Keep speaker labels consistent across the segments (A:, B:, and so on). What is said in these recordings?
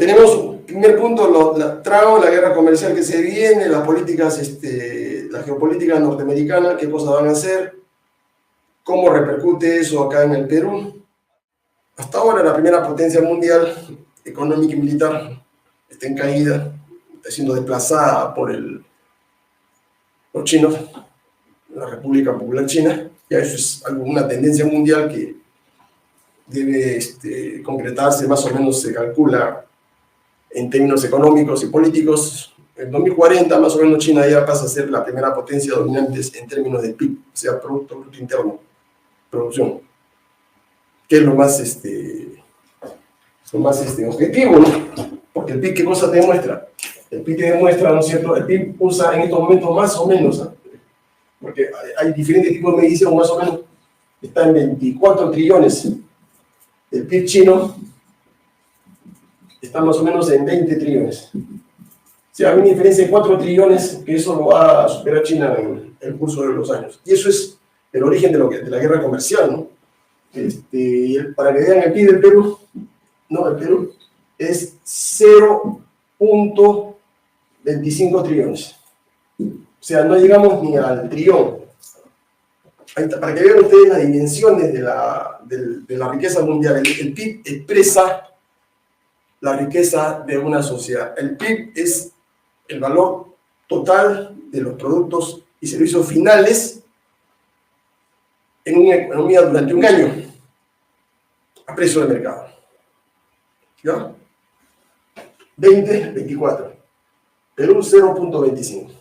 A: tenemos, primer punto, trago, la guerra comercial que se viene, las políticas, la geopolítica norteamericana, qué cosas van a hacer, cómo repercute eso acá en el Perú. Hasta ahora la primera potencia mundial, económica y militar, está en caída, está siendo desplazada por los chinos, la República Popular China. Ya eso es una tendencia mundial que debe concretarse, más o menos se calcula en términos económicos y políticos. En 2040, más o menos, China ya pasa a ser la primera potencia dominante en términos de PIB, o sea, Producto Bruto Interno, producción, que es lo más objetivo, ¿no? Porque el PIB, ¿qué cosa te demuestra? El PIB te demuestra, ¿no es cierto? El PIB usa en estos momentos más o menos, ¿no? Porque hay diferentes tipos de medición, más o menos, está en 24 trillones. El PIB chino está más o menos en 20 trillones. O sea, hay una diferencia de 4 trillones que eso lo va a superar China en el curso de los años. Y eso es el origen de la guerra comercial, ¿no? Para que vean el PIB del Perú, no, el Perú es 0.25 trillones. O sea, no llegamos ni al trillón. Para que vean ustedes las dimensiones de la riqueza mundial, el PIB expresa la riqueza de una sociedad. El PIB es el valor total de los productos y servicios finales en una economía durante un año a precio de mercado. ¿Ya? 24. Perú 0.25.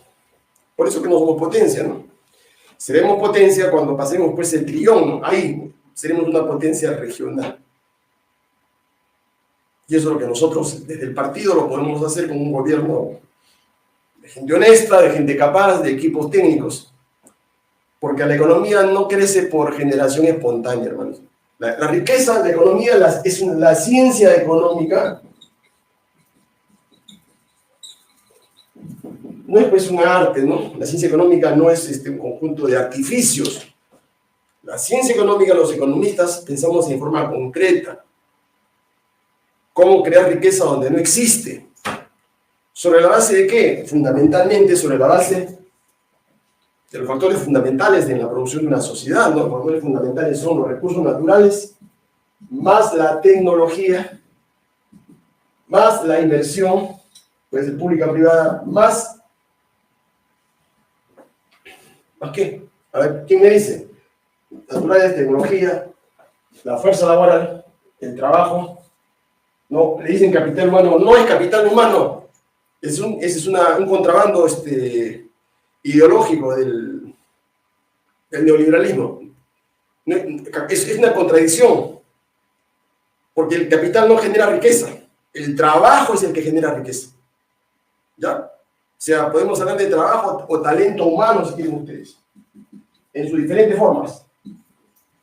A: Por eso que no somos potencia, ¿no? Seremos potencia cuando pasemos pues el trillón, ¿no? Ahí seremos una potencia regional. Y eso es lo que nosotros desde el partido lo podemos hacer con un gobierno de gente honesta, de gente capaz, de equipos técnicos. Porque la economía no crece por generación espontánea, hermanos. La riqueza de la economía es la ciencia económica. No es pues un arte, ¿no? La ciencia económica no es un conjunto de artificios. La ciencia económica, los economistas pensamos en forma concreta. ¿Cómo crear riqueza donde no existe? ¿Sobre la base de qué? Fundamentalmente sobre la base de los factores fundamentales en la producción de una sociedad, ¿no? Los factores fundamentales son los recursos naturales, más la tecnología, más la inversión, puede ser pública o privada, ¿más qué? A ver, ¿quién me dice? Naturales, tecnología, la fuerza laboral, el trabajo. No, le dicen capital humano, no es capital humano, ese es un contrabando ideológico del neoliberalismo. Es una contradicción, porque el capital no genera riqueza, el trabajo es el que genera riqueza. ¿Ya? O sea, podemos hablar de trabajo o talento humano, si quieren ustedes, en sus diferentes formas,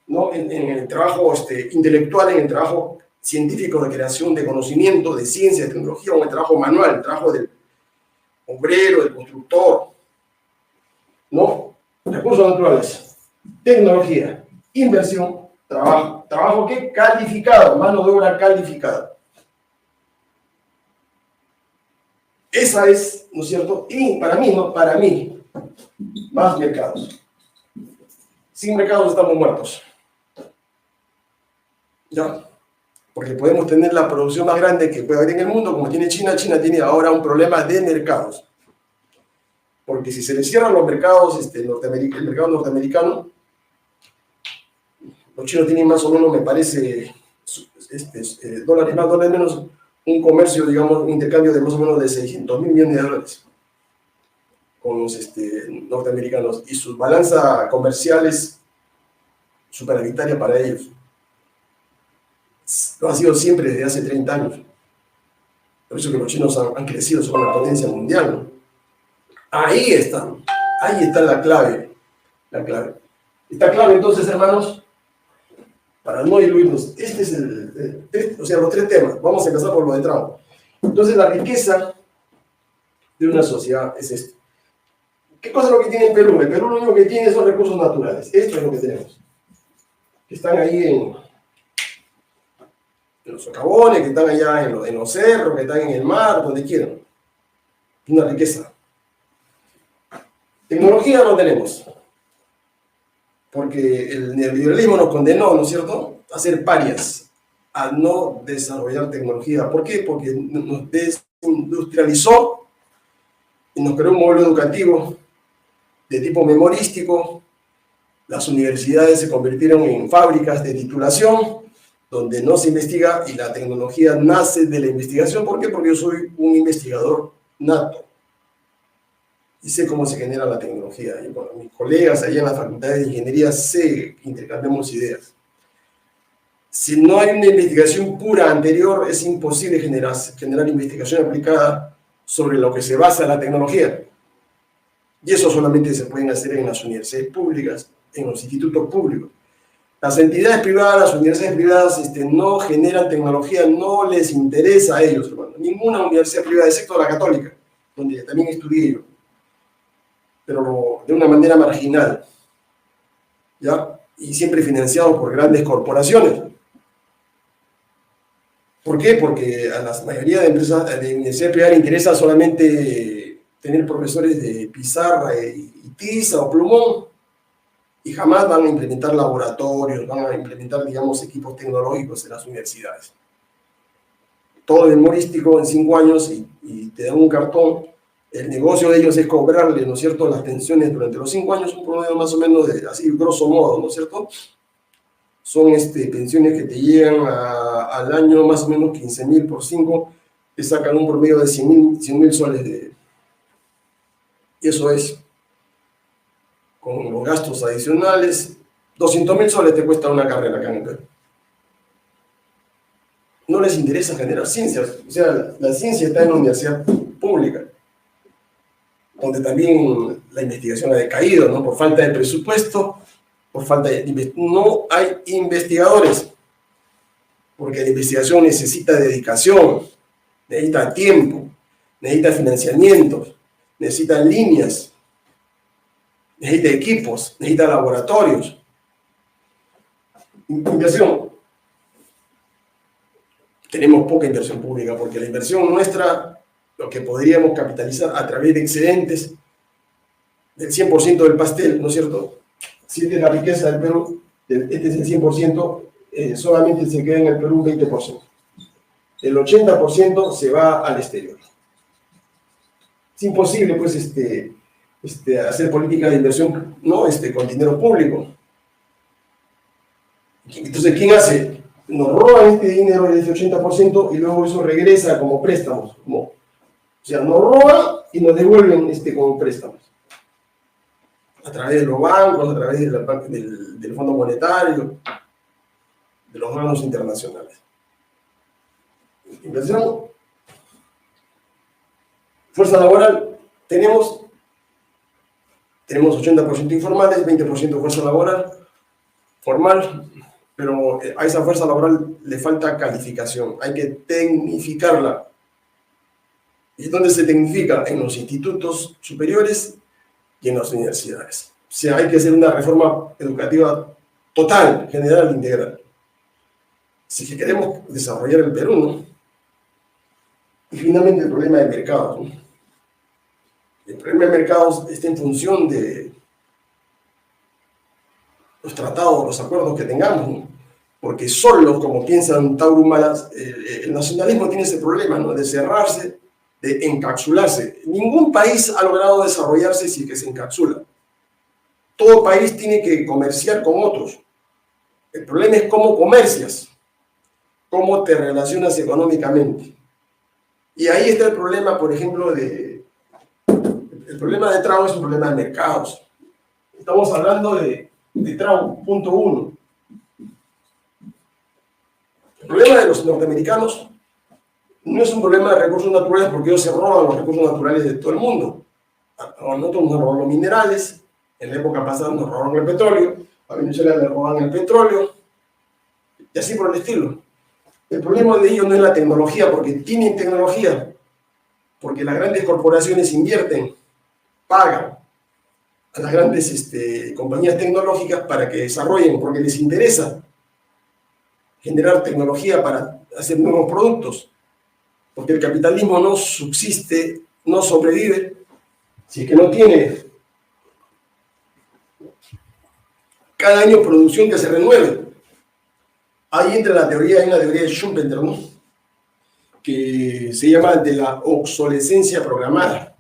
A: ¿no? En el trabajo intelectual, en el trabajo científico de creación de conocimiento, de ciencia, de tecnología, o en el trabajo manual, el trabajo del obrero, del constructor, ¿no? Recursos naturales, tecnología, inversión, trabajo. ¿Trabajo qué? Calificado, mano de obra calificada. Esa es, ¿no es cierto? Y para mí, ¿no? Para mí, más mercados. Sin mercados estamos muertos. ¿Ya? Porque podemos tener la producción más grande que puede haber en el mundo, como tiene China. China tiene ahora un problema de mercados. Porque si se le cierran los mercados, el mercado norteamericano, los chinos tienen más o menos, me parece, dólares más, dólares menos, un comercio, digamos, un intercambio de más o menos de 600 mil millones de dólares con los norteamericanos. Y su balanza comercial es superavitaria para ellos. Lo ha sido siempre desde hace 30 años. Por eso que los chinos han crecido, son una potencia mundial, ¿no? Ahí está la clave. ¿Está claro entonces, hermanos? Para no diluirnos, este es los tres temas. Vamos a empezar por lo de Trump. Entonces, la riqueza de una sociedad es esto. ¿Qué cosa es lo que tiene el Perú? El Perú lo único que tiene son recursos naturales. Esto es lo que tenemos. Que están ahí en los socavones, que están allá en los cerros, que están en el mar, donde quieran. Una riqueza. Tecnología no tenemos, porque el neoliberalismo nos condenó, ¿no es cierto?, a ser parias, a no desarrollar tecnología. ¿Por qué? Porque nos desindustrializó y nos creó un modelo educativo de tipo memorístico. Las universidades se convirtieron en fábricas de titulación, donde no se investiga, y la tecnología nace de la investigación. ¿Por qué? Porque yo soy un investigador nato y sé cómo se genera la tecnología. Y con mis colegas allá en la Facultad de Ingeniería intercambiamos ideas. Si no hay una investigación pura anterior, es imposible generar investigación aplicada sobre lo que se basa la tecnología. Y eso solamente se pueden hacer en las universidades públicas, en los institutos públicos. Las entidades privadas, las universidades privadas no generan tecnología, no les interesa a ellos, hermano. Ninguna universidad privada, excepto la católica, donde también estudié yo, pero de una manera marginal, ¿ya? Y siempre financiados por grandes corporaciones. ¿Por qué? Porque a la mayoría de empresas, de universidades privadas, les interesa solamente tener profesores de pizarra y tiza o plumón, y jamás van a implementar laboratorios, van a implementar, digamos, equipos tecnológicos en las universidades. Todo memorístico en 5 años y te dan un cartón. El negocio de ellos es cobrarle, ¿no es cierto?, las pensiones durante los 5 años, un promedio más o menos de, así, grosso modo, ¿no es cierto? Son pensiones que te llegan al año más o menos 15.000 por 5, te sacan un promedio de 100.000 soles. Y eso es, con los gastos adicionales, 200.000 soles te cuesta una carrera acá en el Perú. No les interesa generar ciencias. O sea, la ciencia está en la universidad pública, donde también la investigación ha decaído, ¿no? Por falta de presupuesto, por falta de... No hay investigadores, porque la investigación necesita dedicación, necesita tiempo, necesita financiamiento, necesita líneas, necesita equipos, necesita laboratorios. Inversión. Tenemos poca inversión pública, porque la inversión nuestra, lo que podríamos capitalizar a través de excedentes del 100% del pastel, ¿no es cierto? Si esta es la riqueza del Perú, este es el 100%, solamente se queda en el Perú un 20%. El 80% se va al exterior. Es imposible, pues, hacer políticas de inversión, ¿no?, con dinero público. Entonces, ¿quién hace? Nos roban este dinero del 80% y luego eso regresa como préstamos. O sea, nos roban y nos devuelven como préstamos. A través de los bancos, a través del Fondo Monetario, de los bancos internacionales. Inversión. Fuerza laboral. Tenemos 80% informales, 20% fuerza laboral formal, pero a esa fuerza laboral le falta calificación, hay que tecnificarla. ¿Y dónde se tecnifica? En los institutos superiores y en las universidades. O sea, hay que hacer una reforma educativa total, general, integral. Si que queremos desarrollar el Perú, ¿no? Y finalmente el problema de mercados, ¿no? El problema de mercados está en función de los tratados, los acuerdos que tengamos, ¿no? Porque solo, como piensan Tauro Malas, el nacionalismo tiene ese problema, ¿no?, de cerrarse, de encapsularse. Ningún país ha logrado desarrollarse si que se encapsula. Todo país tiene que comerciar con otros. El problema es cómo comercias, cómo te relacionas económicamente. Y ahí está el problema, por ejemplo, el problema de Trump es un problema de mercados. Estamos hablando de Trump, punto 1. El problema de los norteamericanos no es un problema de recursos naturales, porque ellos se roban los recursos naturales de todo el mundo. A nosotros nos roban los minerales, en la época pasada nos robaron el petróleo, a Venezuela le roban el petróleo, y así por el estilo. El problema de ellos no es la tecnología, porque tienen tecnología, porque las grandes corporaciones invierten, pagan a las grandes compañías tecnológicas para que desarrollen, porque les interesa. generar tecnología para hacer nuevos productos, porque el capitalismo no subsiste, no sobrevive, si es que no tiene cada año producción que se renueve. Ahí entra la teoría, hay una teoría de Schumpeter, ¿no?, que se llama de la obsolescencia programada.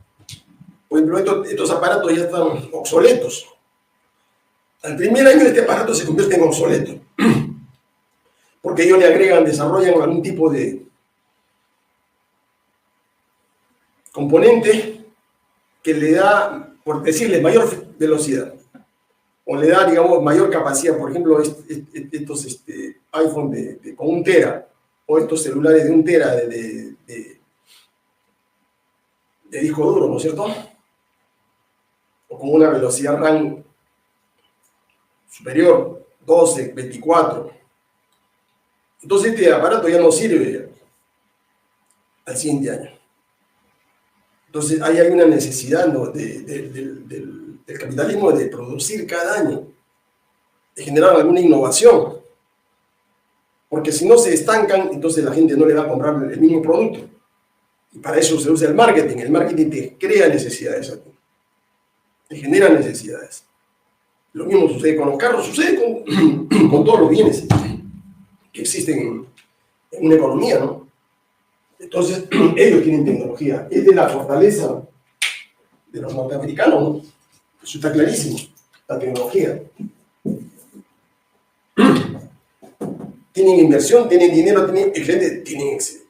A: Por ejemplo, estos aparatos ya están obsoletos. Al primer año este aparato se convierte en obsoleto, porque ellos le agregan, desarrollan algún tipo de componente que le da, por decirle, mayor velocidad, o le da, digamos, mayor capacidad. Por ejemplo, estos iPhone con 1 tera, o estos celulares de 1 tera de disco duro, ¿no es cierto? O con una velocidad RAM superior, 12, 24. Entonces este aparato ya no sirve al siguiente año. Entonces ahí hay una necesidad, ¿no?, del capitalismo de producir cada año, de generar alguna innovación. Porque si no se estancan, entonces la gente no le va a comprar el mismo producto. Y para eso se usa el marketing. El marketing te crea necesidades a ti, te genera necesidades. Lo mismo sucede con los carros, sucede con todos los bienes que existen en una economía, ¿no? Entonces, ellos tienen tecnología. Es de la fortaleza de los norteamericanos, ¿no? Eso está clarísimo, la tecnología. Tienen inversión, tienen dinero,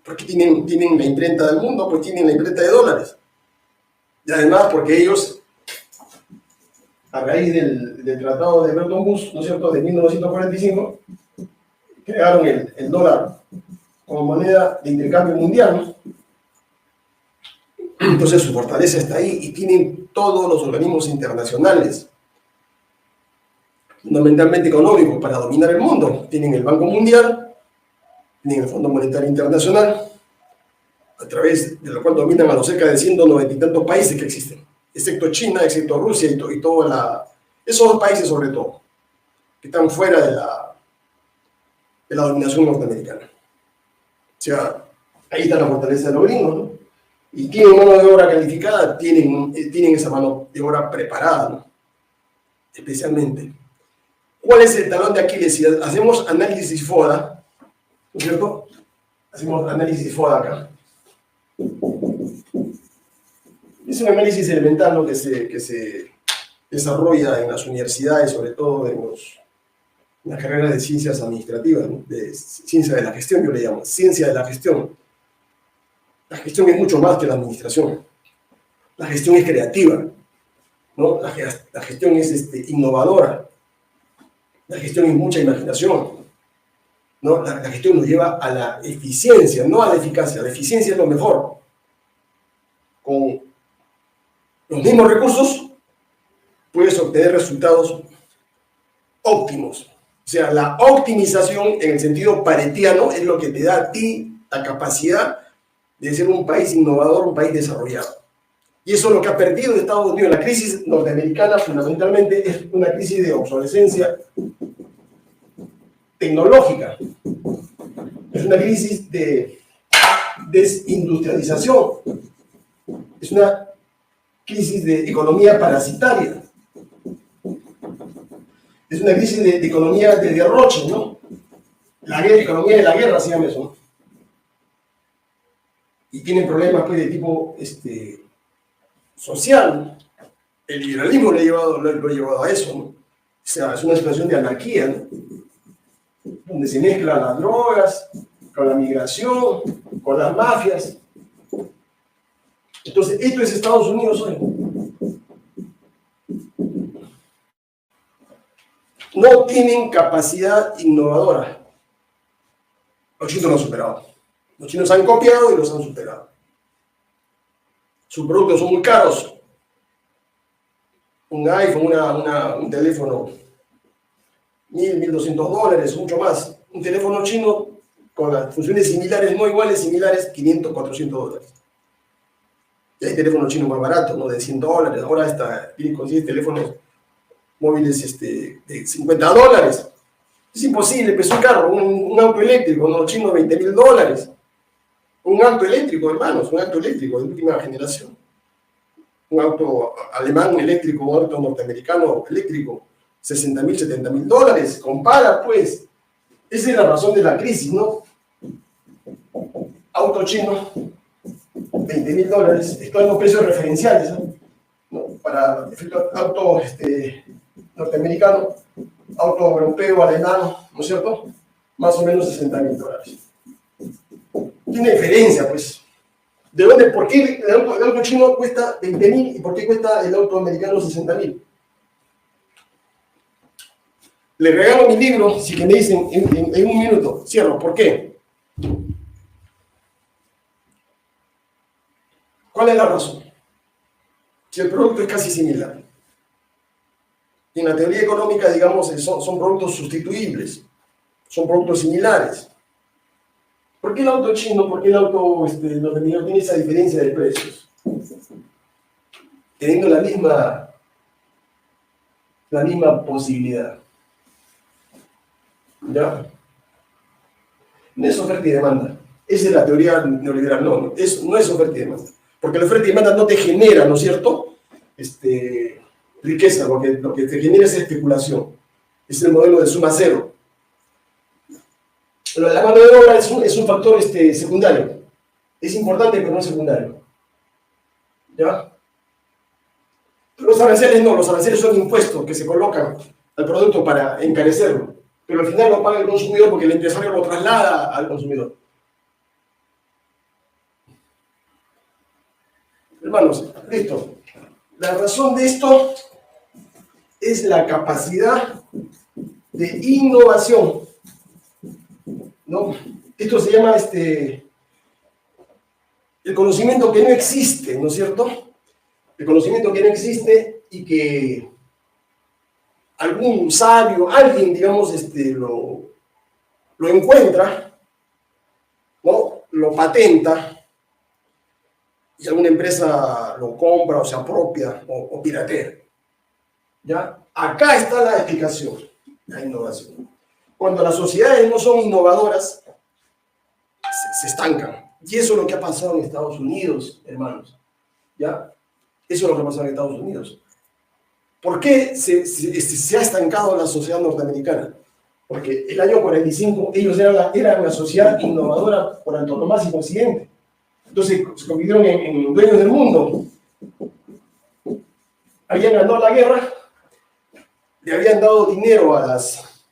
A: porque tienen la imprenta del mundo, pues tienen la imprenta de dólares. Y además porque ellos, a raíz del Tratado de Bretton Woods, ¿no es cierto?, de 1945, crearon el dólar como moneda de intercambio mundial, ¿no? Entonces su fortaleza está ahí, y tienen todos los organismos internacionales, fundamentalmente económicos, para dominar el mundo. Tienen el Banco Mundial, tienen el Fondo Monetario Internacional, a través de lo cual dominan a los cerca de 190 y tantos países que existen, excepto China, excepto Rusia y esos 2 países sobre todo, que están fuera de la dominación norteamericana. O sea, ahí está la fortaleza de los gringos, ¿no? Y tienen mano de obra calificada, tienen esa mano de obra preparada, ¿no?, especialmente. ¿Cuál es el talón de Aquiles? Si hacemos análisis FODA, ¿no es cierto? Hacemos análisis FODA acá. Es un análisis elemental, ¿no?, que se desarrolla en las universidades, sobre todo en las carreras de ciencias administrativas, ¿no?, de ciencia de la gestión, yo le llamo, ciencia de la gestión. La gestión es mucho más que la administración. La gestión es creativa, ¿no? La gestión es innovadora. La gestión es mucha imaginación, ¿no? La gestión nos lleva a la eficiencia, no a la eficacia. La eficiencia es lo mejor. Con los mismos recursos puedes obtener resultados óptimos. O sea, la optimización en el sentido paretiano es lo que te da a ti la capacidad de ser un país innovador, un país desarrollado. Y eso es lo que ha perdido Estados Unidos. La crisis norteamericana fundamentalmente es una crisis de obsolescencia tecnológica. Es una crisis de desindustrialización. Es una crisis de economía parasitaria. Es una crisis de economía de derroche, ¿no? La economía de la guerra se llama eso, ¿no? Y tienen problemas, pues, de tipo social. El liberalismo lo ha llevado a eso, ¿no? O sea, es una situación de anarquía, ¿no?, donde se mezclan las drogas con la migración, con las mafias. Entonces, esto es Estados Unidos hoy. No tienen capacidad innovadora. Los chinos lo han superado. Los chinos han copiado y los han superado. Sus productos son muy caros. Un iPhone, un teléfono, $1,200, mucho más. Un teléfono chino con las funciones similares, no iguales, similares, $500, $400. Y hay teléfonos chinos más baratos, ¿no?, de $100. Ahora consigues teléfonos móviles de $50. Es imposible, pues un carro, un auto eléctrico, los chinos $20.000. Un auto eléctrico, hermanos, un auto eléctrico de última generación. Un auto alemán eléctrico, un auto norteamericano eléctrico, $60.000, $70.000. Compara, pues. Esa es la razón de la crisis, ¿no? Auto chino, $20.000. Esto en los precios referenciales, ¿no? Para auto norteamericano, auto europeo, alemán, ¿no es cierto? Más o menos $60.000. Tiene diferencia, pues. ¿De dónde? ¿Por qué el auto chino cuesta 20.000 y por qué cuesta el auto americano 60.000? Le regalo mi libro, si que me dicen en un minuto. Cierro. ¿Por qué? ¿Cuál es la razón? Si el producto es casi similar. En la teoría económica, digamos, son productos sustituibles. Son productos similares. ¿Por qué el auto chino, por qué el auto norteamericano tiene esa diferencia de precios? Teniendo la misma posibilidad. ¿Ya? No es oferta y demanda. Esa es la teoría neoliberal. No, no es oferta y demanda. Porque la oferta y demanda no te genera, ¿no es cierto? Riqueza, lo que te genera es especulación. Es el modelo de suma cero. Pero la mano de obra es un factor secundario. Es importante, pero no es secundario. ¿Ya? Los aranceles no, los aranceles son impuestos que se colocan al producto para encarecerlo. Pero al final lo paga el consumidor porque el empresario lo traslada al consumidor. Hermanos, listo. La razón de esto es la capacidad de innovación, ¿no? Esto se llama el conocimiento que no existe, ¿no es cierto? El conocimiento que no existe y que algún sabio, alguien, digamos, lo encuentra, ¿no? Lo patenta y alguna empresa lo compra o se apropia o piratea. ¿Ya? Acá está la explicación, la innovación. Cuando las sociedades no son innovadoras, se estancan. Y eso es lo que ha pasado en Estados Unidos, hermanos. ¿Ya? Eso es lo que ha pasado en Estados Unidos. ¿Por qué se ha estancado la sociedad norteamericana? Porque el año 45 ellos eran una sociedad innovadora por antonomasia en Occidente. Entonces se convirtieron en dueños del mundo. Habían ganado la guerra, le habían dado dinero a las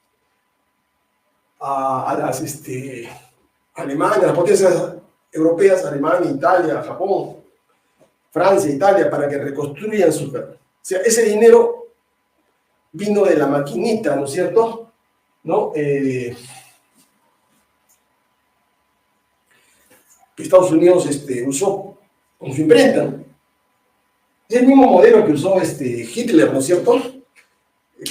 A: Alemania, a las potencias europeas, Alemania, Italia, Japón, Francia, Italia, para que reconstruyan su guerra. O sea, ese dinero vino de la maquinita, ¿no es cierto? ¿No? Que Estados Unidos usó con su imprenta. Es el mismo modelo que usó Hitler, ¿no es cierto?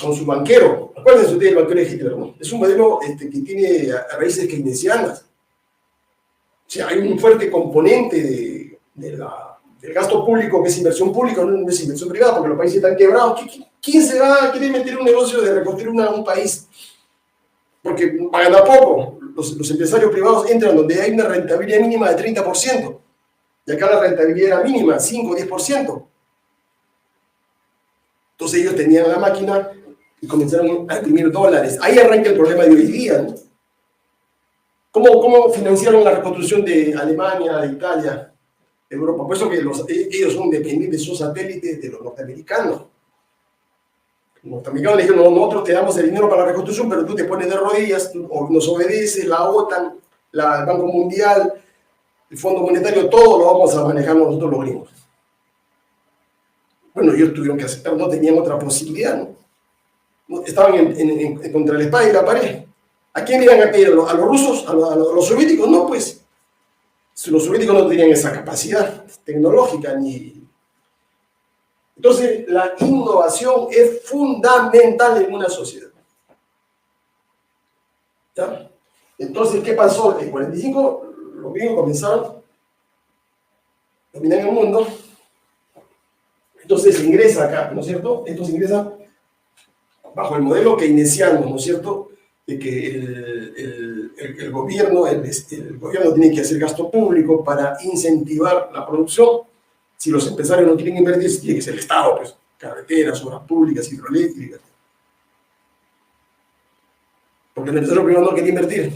A: Con su banquero. Acuérdense ustedes del banquero de Hitler, ¿no? Es un modelo que tiene raíces keynesianas. O sea, hay un fuerte componente del gasto público que es inversión pública, no es inversión privada, porque los países están quebrados. ¿Quién se va a querer meter en un negocio de reconstruir un país? Porque va a ganar poco. Los empresarios privados entran donde hay una rentabilidad mínima de 30%. Y acá la rentabilidad era mínima, 5 o 10%. Entonces ellos tenían la máquina y comenzaron a imprimir dólares. Ahí arranca el problema de hoy día, ¿no? ¿Cómo financiaron la reconstrucción de Alemania, de Italia, de Europa? Por eso que ellos son dependientes, son satélites de los norteamericanos. Los norteamericanos le dijeron, nosotros te damos el dinero para la reconstrucción, pero tú te pones de rodillas, o nos obedeces, la OTAN, el Banco Mundial, el Fondo Monetario, todo lo vamos a manejar nosotros los gringos. Bueno, ellos tuvieron que aceptar, no tenían otra posibilidad, ¿no? Estaban contra la espada y la pared. ¿A quién iban a pedir? ¿A los rusos? ¿A los soviéticos? No, pues. Los soviéticos no tenían esa capacidad tecnológica ni... Entonces, la innovación es fundamental en una sociedad. ¿Ya? Entonces, ¿qué pasó? En 45, los gringos comenzaron a dominar el mundo. Entonces, se ingresa acá, ¿no es cierto? Entonces, ingresa bajo el modelo keynesiano, ¿no es cierto? de que el gobierno, el gobierno tiene que hacer gasto público para incentivar la producción. Si los empresarios no quieren invertir, tiene que ser el Estado, pues, carreteras, obras públicas, hidroeléctricas. Porque el empresario privado no quería invertir,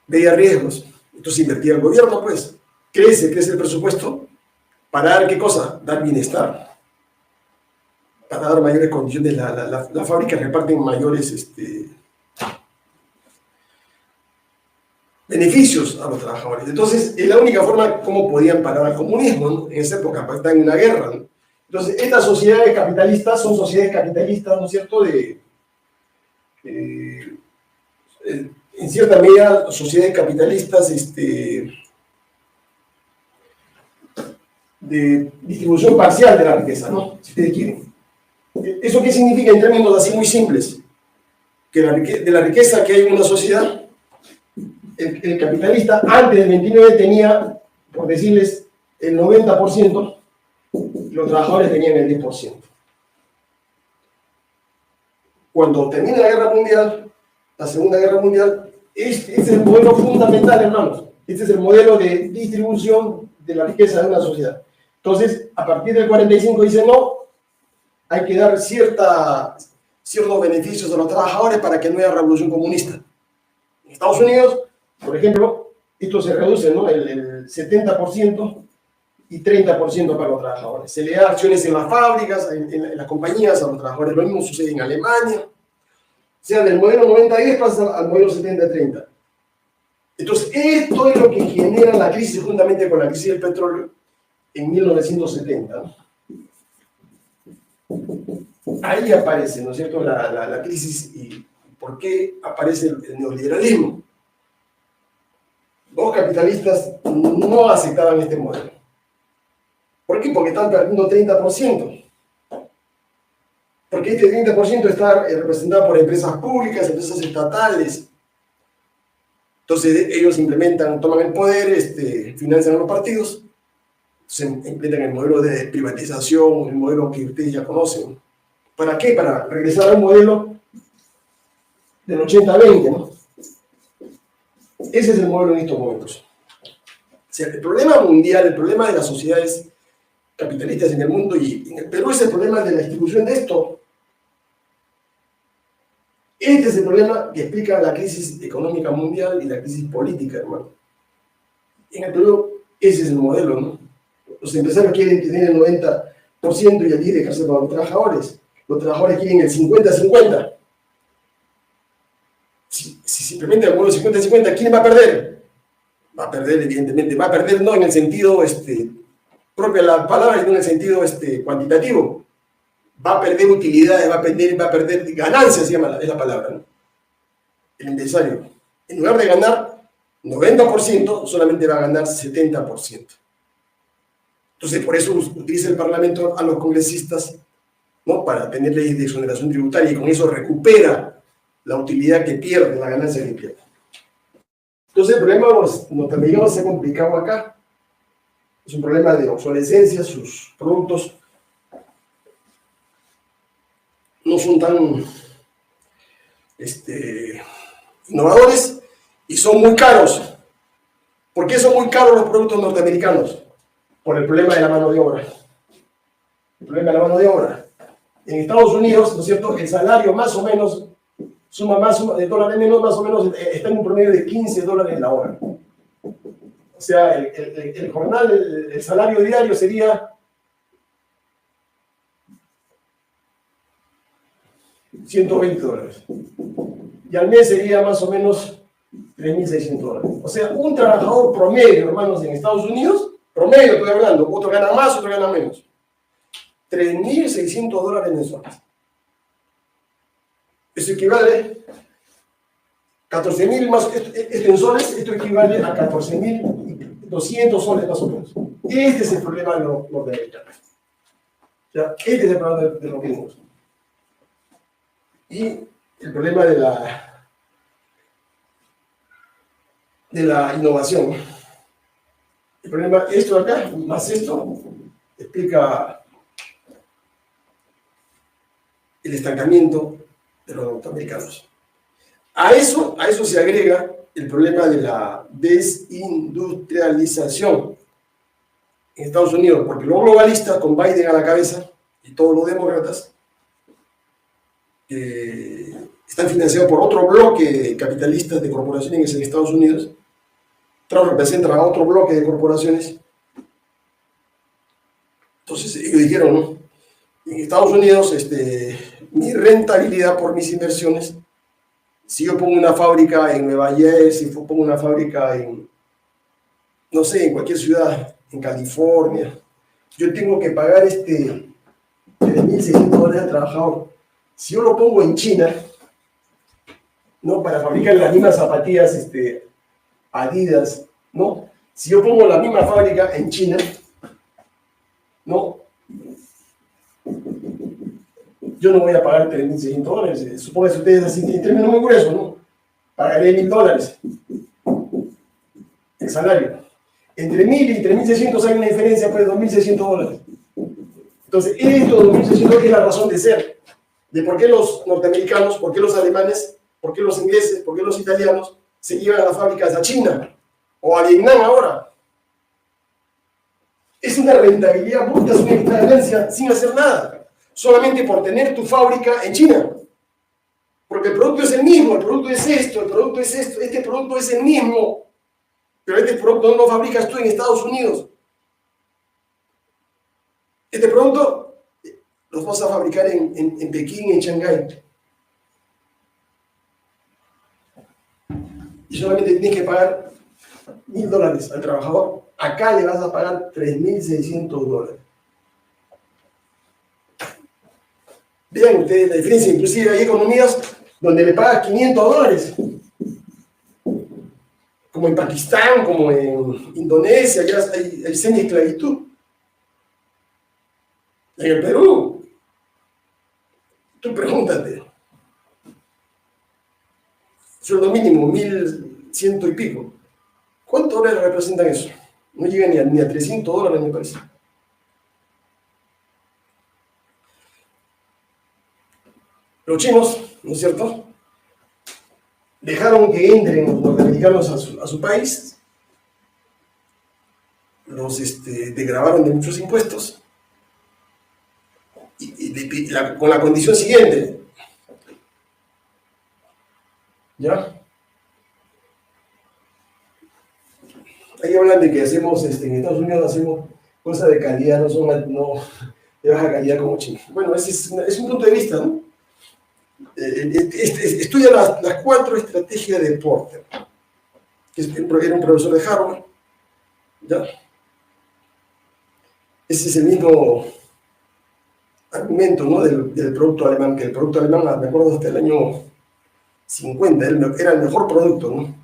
A: veía riesgos, entonces invertía el gobierno, pues, crece el presupuesto, para dar, ¿qué cosa? Dar bienestar, para dar mayores condiciones, las fábricas reparten mayores beneficios a los trabajadores. Entonces, es la única forma como podían parar al comunismo, ¿no? En esa época, pues, están en una guerra, ¿no? Entonces, estas sociedades capitalistas son sociedades capitalistas, ¿no es cierto?, en cierta medida, sociedades capitalistas de distribución parcial de la riqueza, ¿no? Si ustedes quieren. ¿Eso qué significa en términos así muy simples? Que de la riqueza que hay en una sociedad, el capitalista antes del 29 tenía, por decirles, el 90%, y los trabajadores tenían el 10%. Cuando termina la guerra mundial, la Segunda Guerra Mundial, este es el modelo fundamental, hermanos. Este es el modelo de distribución de la riqueza de una sociedad. Entonces, a partir del 45 dice, no, hay que dar ciertos beneficios a los trabajadores para que no haya revolución comunista. En Estados Unidos, por ejemplo, esto se reduce, ¿no? El 70% y 30% para los trabajadores. Se le da acciones en las fábricas, en las compañías a los trabajadores. Lo mismo sucede en Alemania. O sea, del modelo 90-10 pasa al modelo 70-30. Entonces, esto es lo que genera la crisis, juntamente con la crisis del petróleo, en 1970. Ahí aparece, ¿no es cierto?, la crisis y por qué aparece el neoliberalismo. Los capitalistas no aceptaban este modelo. ¿Por qué? Porque están perdiendo 30%. Porque este 30% está representado por empresas públicas, empresas estatales. Entonces ellos toman el poder, financian a los partidos, se implementan el modelo de privatización, el modelo que ustedes ya conocen. ¿Para qué? Para regresar al modelo del 80-20, ¿no? Ese es el modelo en estos momentos. O sea, el problema mundial, el problema de las sociedades capitalistas en el mundo y en el Perú es el problema de la distribución de esto. Este es el problema que explica la crisis económica mundial y la crisis política, hermano. En el Perú, ese es el modelo, ¿no? Los empresarios quieren tener el 90% y el 10% dejarse para los trabajadores. Los trabajadores quieren el 50-50. Si se implementa el modelo 50-50, ¿quién va a perder? Va a perder, evidentemente. Va a perder no en el sentido propio de la palabra, sino en el sentido cuantitativo. Va a perder utilidades, va a perder ganancias, es la palabra, ¿no? El empresario, en lugar de ganar 90%, solamente va a ganar 70%. Entonces, por eso utiliza el Parlamento a los congresistas, ¿no?, para tener leyes de exoneración tributaria y con eso recupera la utilidad que pierde, la ganancia que pierde. Entonces, el problema norteamericano se ha complicado acá. Es un problema de obsolescencia, sus productos no son tan innovadores y son muy caros. ¿Por qué son muy caros los productos norteamericanos? Por el problema de la mano de obra. El problema de la mano de obra. En Estados Unidos, ¿no es cierto?, el salario más o menos, suma de dólares menos, más o menos está en un promedio de $15 la hora. O sea, el jornal, el salario diario sería $120. Y al mes sería más o menos $3.600. O sea, un trabajador promedio, hermanos, en Estados Unidos, promedio estoy hablando, otro gana más, otro gana menos. $3.600 mensuales. Eso equivale a 14.000 más, esto en soles, esto equivale a 14.200 soles más o menos. Este es el problema de los norteamericanos. ¿Ya? Este es el problema de los gringos. Y el problema de la innovación. El problema, esto de acá, más esto, explica el estancamiento de los norteamericanos. A eso se agrega el problema de la desindustrialización en Estados Unidos, porque los globalistas, con Biden a la cabeza, y todos los demócratas, están financiados por otro bloque de capitalistas de corporaciones en Estados Unidos. Trump representa a otro bloque de corporaciones. Entonces ellos dijeron, ¿no? En Estados Unidos, mi rentabilidad por mis inversiones, si yo pongo una fábrica en Nueva Jersey, si pongo una fábrica en, no sé, en cualquier ciudad, en California, yo tengo que pagar $3.600 al trabajador. Si yo lo pongo en China, ¿no? Para fabricar las mismas zapatillas Adidas, ¿no? Si yo pongo la misma fábrica en China, ¿no? Yo no voy a pagar $3.600. Supongo que ustedes, así en términos muy gruesos, ¿no? Pagaré $1.000 el salario. Entre 1.000 y 3.600 hay una diferencia, pues, de $2.600. Entonces, esto $2.600 es la razón de ser, de por qué los norteamericanos, por qué los alemanes, por qué los ingleses, por qué los italianos se llevan a las fábricas a China o a Vietnam ahora. Es una rentabilidad bruta, es una ganancia sin hacer nada, solamente por tener tu fábrica en China. Porque el producto es el mismo, el producto es esto, el producto es esto, este producto es el mismo, pero este producto no lo fabricas tú en Estados Unidos. Este producto los vas a fabricar en Pekín, en Shanghái. Y solamente tienes que pagar $1.000 al trabajador. Acá le vas a pagar $3.600. Vean ustedes la diferencia. Inclusive hay economías donde le pagas $500. Como en Pakistán, como en Indonesia, ya hay semi-esclavitud. En el Perú, tú pregúntate, sueldo mínimo, 1.100 y pico. ¿Cuántos dólares representan eso? No llega ni a $300, me parece. Los chinos, ¿no es cierto?, dejaron que entren los norteamericanos a su país, los desgravaron de muchos impuestos, con la condición siguiente, ¿ya? Ahí hablan de que hacemos, en Estados Unidos hacemos cosas de calidad, no de baja calidad como China. Bueno, ese es un punto de vista, ¿no? Estudia las 4 estrategias de Porter, que era un profesor de Harvard, ¿ya? Ese es el mismo argumento, ¿no? del producto alemán, que el producto alemán, me acuerdo, hasta el año 50, era el mejor producto, ¿no?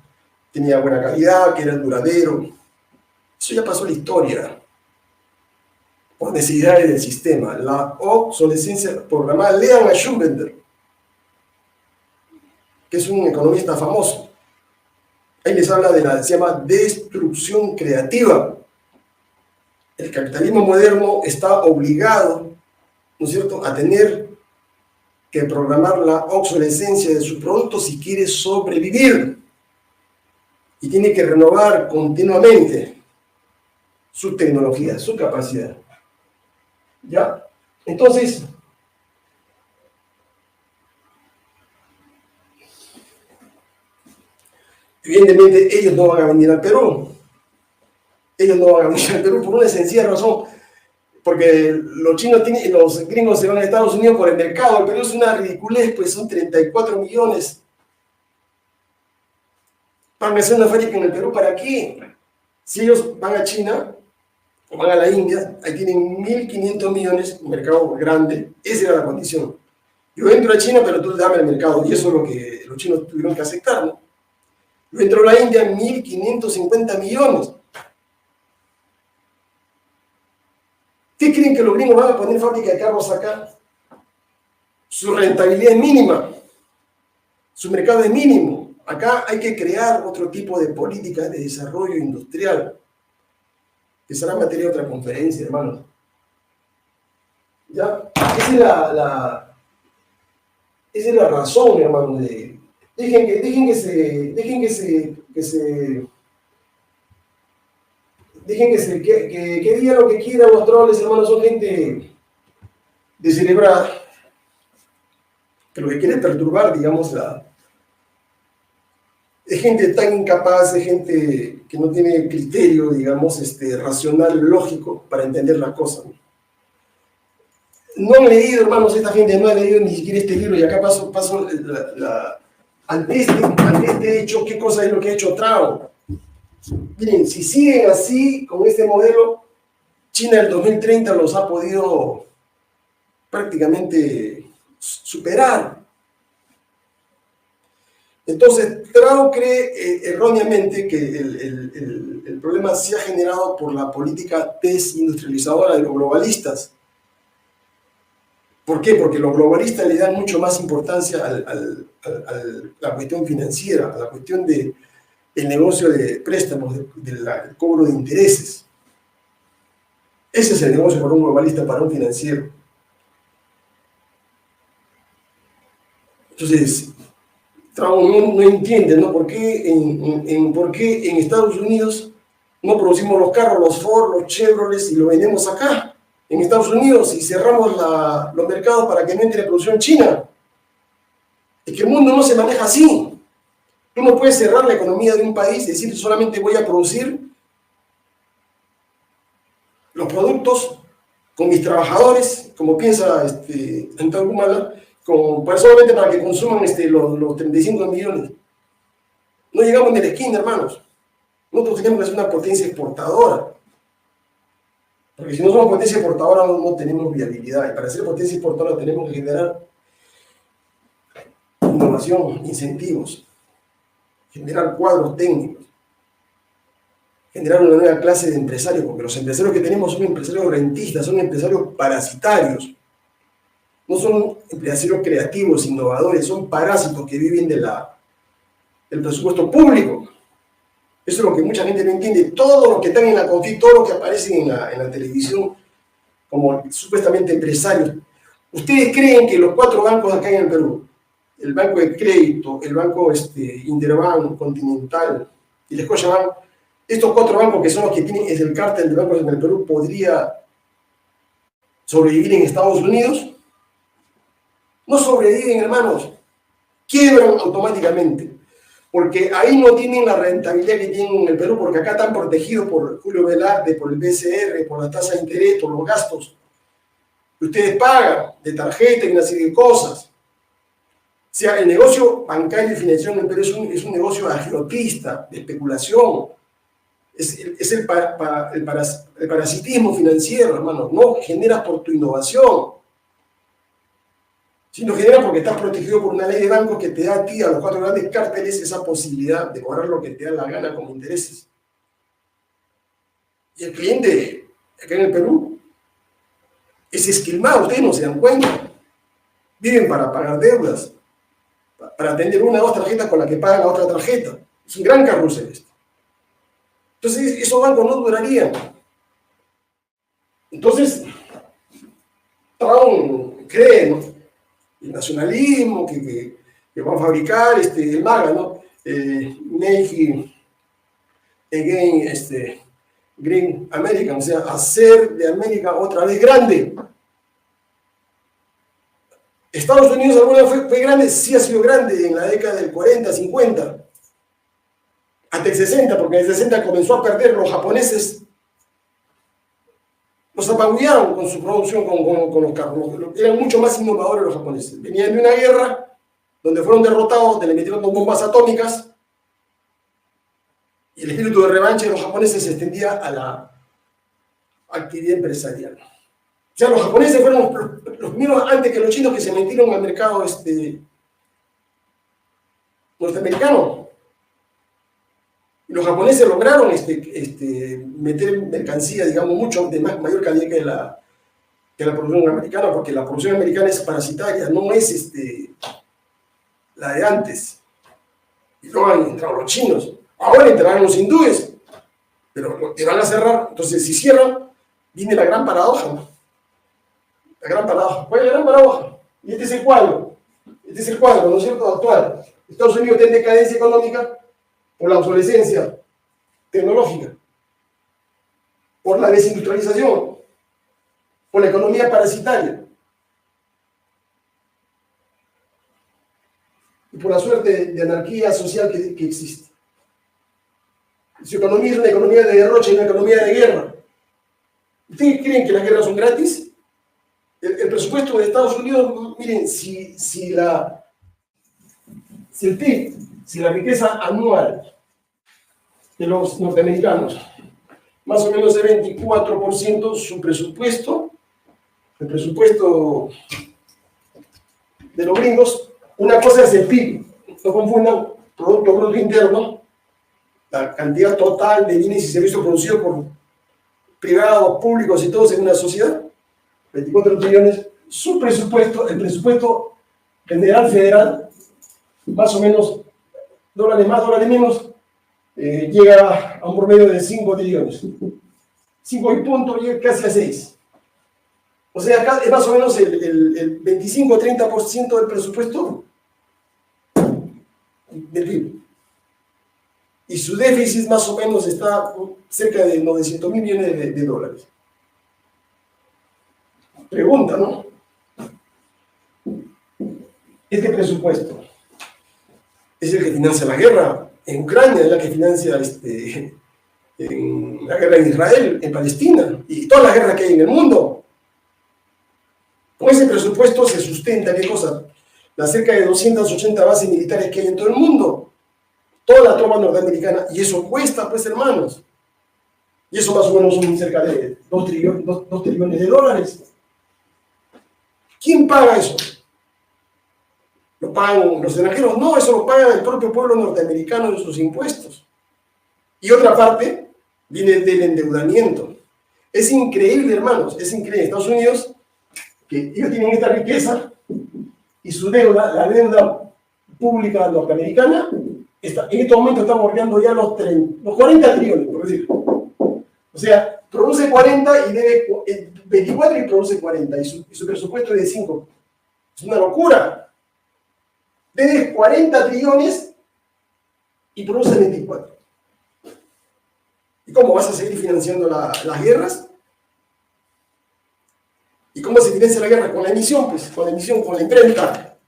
A: Tenía buena calidad, que era duradero. Eso ya pasó a la historia, por necesidades del sistema. La obsolescencia programada. Lean a Schumpeter, que es un economista famoso. Ahí les habla se llama destrucción creativa. El capitalismo moderno está obligado, ¿no es cierto?, a tener que programar la obsolescencia de sus productos si quiere sobrevivir. Y tiene que renovar continuamente su tecnología, su capacidad. ¿Ya? Entonces, evidentemente ellos no van a venir al Perú. Ellos no van a venir al Perú por una sencilla razón. Porque los gringos se van a Estados Unidos por el mercado. El Perú es una ridiculez, pues son 34 millones. ¿Van a hacer una fábrica en el Perú para qué? Si ellos van a China o van a la India, ahí tienen 1.500 millones, un mercado grande. Esa era la condición. Yo entro a China, pero tú dame el mercado. Y eso es lo que los chinos tuvieron que aceptar, ¿no? Yo entro a la India, 1.550 millones. ¿Qué creen que los gringos van a poner fábrica de carros acá? Su rentabilidad es mínima. Su mercado es mínimo. Acá hay que crear otro tipo de políticas de desarrollo industrial, que será materia de otra conferencia, hermanos. ¿Ya? Esa es la razón, hermanos, de que digan lo que quieran los troles, hermanos, son gente descerebrada, que lo que quiere es perturbar, digamos, es gente tan incapaz, es gente que no tiene criterio, digamos, racional, lógico, para entender las cosas. No han leído, hermanos, esta gente no ha leído ni siquiera este libro, y acá paso ante este hecho, ¿qué cosa es lo que ha hecho Trump? Miren, si siguen así, con este modelo, China del 2030 los ha podido prácticamente superar. Entonces, Trump cree erróneamente que el problema se ha generado por la política desindustrializadora de los globalistas. ¿Por qué? Porque los globalistas le dan mucho más importancia a la cuestión financiera, a la cuestión del negocio de préstamos, del cobro de intereses. Ese es el negocio para un globalista, para un financiero. Entonces, Trump no entiende, ¿no? ¿Por qué en Estados Unidos no producimos los carros, los Ford, los Chevrolet y los vendemos acá, en Estados Unidos, y cerramos los mercados para que no entre producción china? Es que el mundo no se maneja así. Tú no puedes cerrar la economía de un país y decir solamente voy a producir los productos con mis trabajadores, como piensa Antonio Humala, solamente para que consuman los 35 millones. No llegamos ni a la esquina, hermanos. Nosotros tenemos que ser una potencia exportadora. Porque si no somos potencia exportadora no tenemos viabilidad. Y para ser potencia exportadora tenemos que generar innovación, incentivos, generar cuadros técnicos, generar una nueva clase de empresarios, porque los empresarios que tenemos son empresarios rentistas, son empresarios parasitarios. No son empresarios creativos, innovadores, son parásitos que viven del presupuesto público. Eso es lo que mucha gente no entiende. Todos los que están en la CONFIT, todos los que aparecen en la televisión como supuestamente empresarios, ¿ustedes creen que los 4 bancos acá en el Perú, el Banco de Crédito, el Banco Interbank, Continental y el Scotiabank, estos 4 bancos que son los que tienen, es el cártel de bancos en el Perú, podría sobrevivir en Estados Unidos? No sobreviven, hermanos. Quiebran automáticamente. Porque ahí no tienen la rentabilidad que tienen en el Perú, porque acá están protegidos por Julio Velarde, por el BCR, por la tasa de interés, por los gastos que ustedes pagan de tarjeta y una serie de cosas. O sea, el negocio bancario y financiero en el Perú es un negocio agiotista, de especulación. Es el parasitismo financiero, hermano. No generas por tu innovación, sino genera porque estás protegido por una ley de bancos que te da a ti, a los 4 grandes cárteles, esa posibilidad de cobrar lo que te da la gana con intereses. Y el cliente, acá en el Perú, es esquilmado, ustedes no se dan cuenta. Viven para pagar deudas, para atender 1 o 2 tarjetas con la que pagan la otra tarjeta. Es un gran carrusel esto. Entonces, esos bancos no durarían. Entonces, Trump cree, ¿no?, el nacionalismo que va a fabricar el MAGA, ¿no? Make again Green America, o sea, hacer de América otra vez grande. ¿Estados Unidos alguna vez fue grande? Sí ha sido grande en la década del 40, 50, hasta el 60, porque en el 60 comenzó a perder. Los japoneses los apabullaron con su producción, con los carros. Eran mucho más innovadores los japoneses. Venían de una guerra donde fueron derrotados, donde le metieron bombas atómicas, y el espíritu de revancha de los japoneses se extendía a la actividad empresarial. O sea, los japoneses fueron los mismos antes que los chinos que se metieron al mercado norteamericano. Y los japoneses lograron meter mercancía, digamos, mucho de mayor calidad que la producción americana, porque la producción americana es parasitaria, no es la de antes. Y luego han entrado los chinos, ahora entrarán los hindúes, pero te van a cerrar. Entonces, si cierran, viene la gran paradoja, ¿no? La gran paradoja. ¿Cuál es la gran paradoja? Y este es el cuadro, ¿no es cierto?, actual. Estados Unidos está en decadencia económica por la obsolescencia tecnológica, por la desindustrialización, por la economía parasitaria y por la suerte de anarquía social que existe. Su economía es una economía de derroche y una economía de guerra. ¿Ustedes creen que las guerras son gratis? El presupuesto de Estados Unidos, miren, si el PIB, si la riqueza anual de los norteamericanos, más o menos de 24% su presupuesto, el presupuesto de los gringos, una cosa es el PIB, no confundan Producto Bruto Interno, la cantidad total de bienes y servicios producidos por privados, públicos y todos en una sociedad, 24 trillones, su presupuesto, el presupuesto general federal, más o menos, dólares más, dólares menos, llega a un promedio de 5 trillones. 5 y punto, llega casi a 6. O sea, acá es más o menos el 25-30% del presupuesto del PIB. Y su déficit más o menos está cerca de 900.000 millones de dólares. Pregunta, ¿no? Este presupuesto es el que financia la guerra en Ucrania, es la que financia en la guerra en Israel, en Palestina, y todas las guerras que hay en el mundo. Con ese presupuesto se sustenta, ¿qué cosa? Las cerca de 280 bases militares que hay en todo el mundo. Toda la tropa norteamericana. Y eso cuesta, pues, hermanos. Y eso más o menos son cerca de 2 trillones de dólares. ¿Quién paga eso? ¿Lo pagan los extranjeros? No, eso lo paga el propio pueblo norteamericano en sus impuestos. Y otra parte viene del endeudamiento. Es increíble, hermanos, es increíble. Estados Unidos, que ellos tienen esta riqueza y su deuda, la deuda pública norteamericana, en este momento está bordeando ya los 40 trillones, por decir. O sea, produce 40 y debe 24 y produce 40, y su presupuesto es de 5. Es una locura. Debe 40 trillones y produce 24. ¿Y cómo vas a seguir financiando las guerras? ¿Y cómo se financia la guerra? Con la emisión, pues, con la emisión, con la imprenta.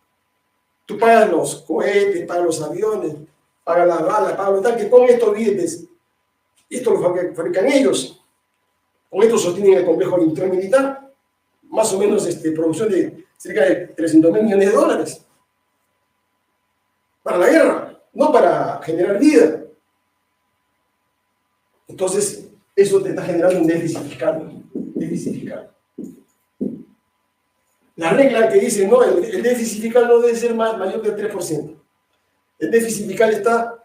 A: Tú pagas los cohetes, pagas los aviones, pagas las balas, pagas los tanques, con estos billetes. Esto lo fabrican ellos. Con esto sostienen el complejo industrial militar. Más o menos producción de cerca de 300.000 millones de dólares. Para la guerra, no para generar vida. Entonces, eso te está generando un déficit fiscal. Déficit fiscal. La regla que dice, no, el déficit fiscal no debe ser mayor del 3%. El déficit fiscal está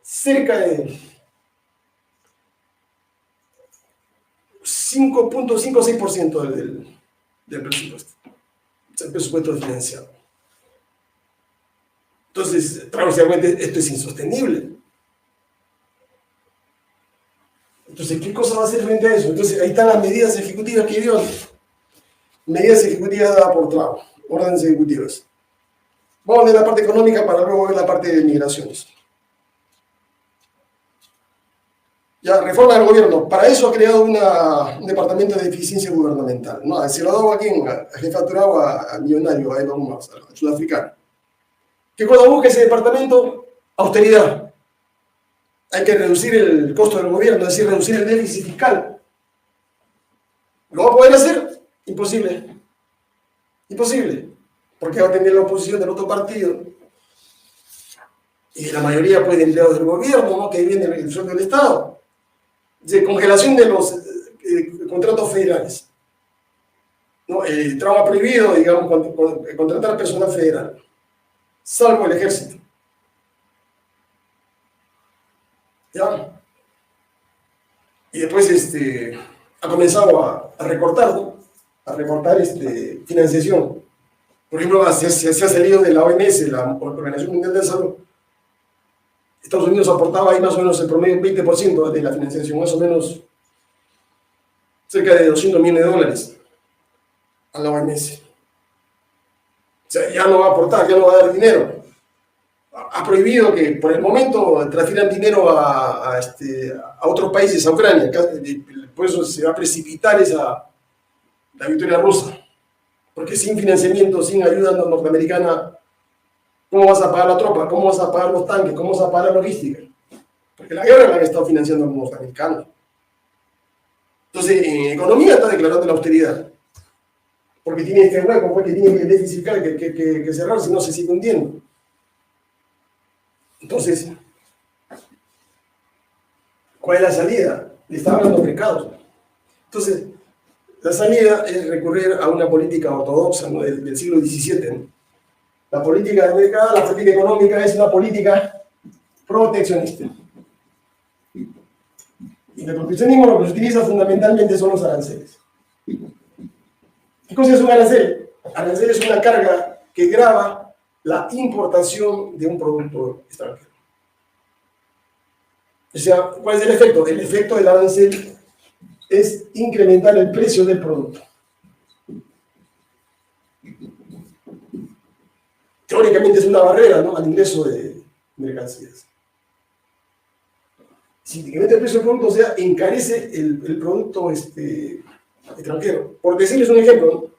A: cerca de 5.5 o 6% del presupuesto. Es el presupuesto financiado. Entonces, transversalmente, esto es insostenible. Entonces, ¿qué cosa va a hacer frente a eso? Entonces, ahí están las medidas ejecutivas que dio. Medidas ejecutivas dadas por Trump, órdenes ejecutivas. Vamos a ver la parte económica para luego ver la parte de migraciones. Ya, reforma del gobierno. Para eso ha creado un departamento de eficiencia gubernamental. No, se lo ha dado a quien ha jefaturado a millonario, a Elon Musk, al sudafricano. ¿Qué cosa busca ese departamento? Austeridad. Hay que reducir el costo del gobierno, es decir, reducir el déficit fiscal. ¿Lo va a poder hacer? Imposible. Imposible. Porque va a tener la oposición del otro partido. Y la mayoría, pues, de empleados del gobierno, ¿no? Que viene el sueldo del Estado. De congelación de los contratos federales. ¿No? Trump ha prohibido, digamos, contratar personal federal, salvo el ejército. ¿Ya? Y después ha comenzado a recortar, ¿no? A recortar financiación. Por ejemplo, se ha salido de la OMS, la Organización Mundial de la Salud. Estados Unidos aportaba ahí más o menos el promedio un 20% de la financiación, más o menos cerca de 200 millones de dólares a la OMS. O sea, ya no va a aportar, ya no va a dar dinero. ha prohibido que por el momento transfieran dinero a otros países, a Ucrania. Por eso se va a precipitar la victoria rusa. Porque sin financiamiento, sin ayuda norteamericana, ¿cómo vas a pagar la tropa? ¿Cómo vas a pagar los tanques? ¿Cómo vas a pagar la logística? Porque la guerra la han estado financiando los norteamericanos. Entonces, en economía está declarando la austeridad. Porque tiene este hueco, porque tiene el déficit fiscal que cerrar, si no se sigue hundiendo. Entonces, ¿cuál es la salida? Le está hablando mercados. Entonces, la salida es recurrir a una política ortodoxa, ¿no? del siglo XVII. ¿No? La política de mercado, la política económica es una política proteccionista. Y el proteccionismo lo que se utiliza fundamentalmente son los aranceles. ¿Qué cosa es un arancel? Arancel es una carga que grava la importación de un producto extranjero. O sea, ¿cuál es el efecto? El efecto del arancel es incrementar el precio del producto. Teóricamente es una barrera, ¿no?, al ingreso de mercancías. Si incrementa el precio del producto, o sea, encarece el producto extranjero. Por decirles un ejemplo, ¿no?,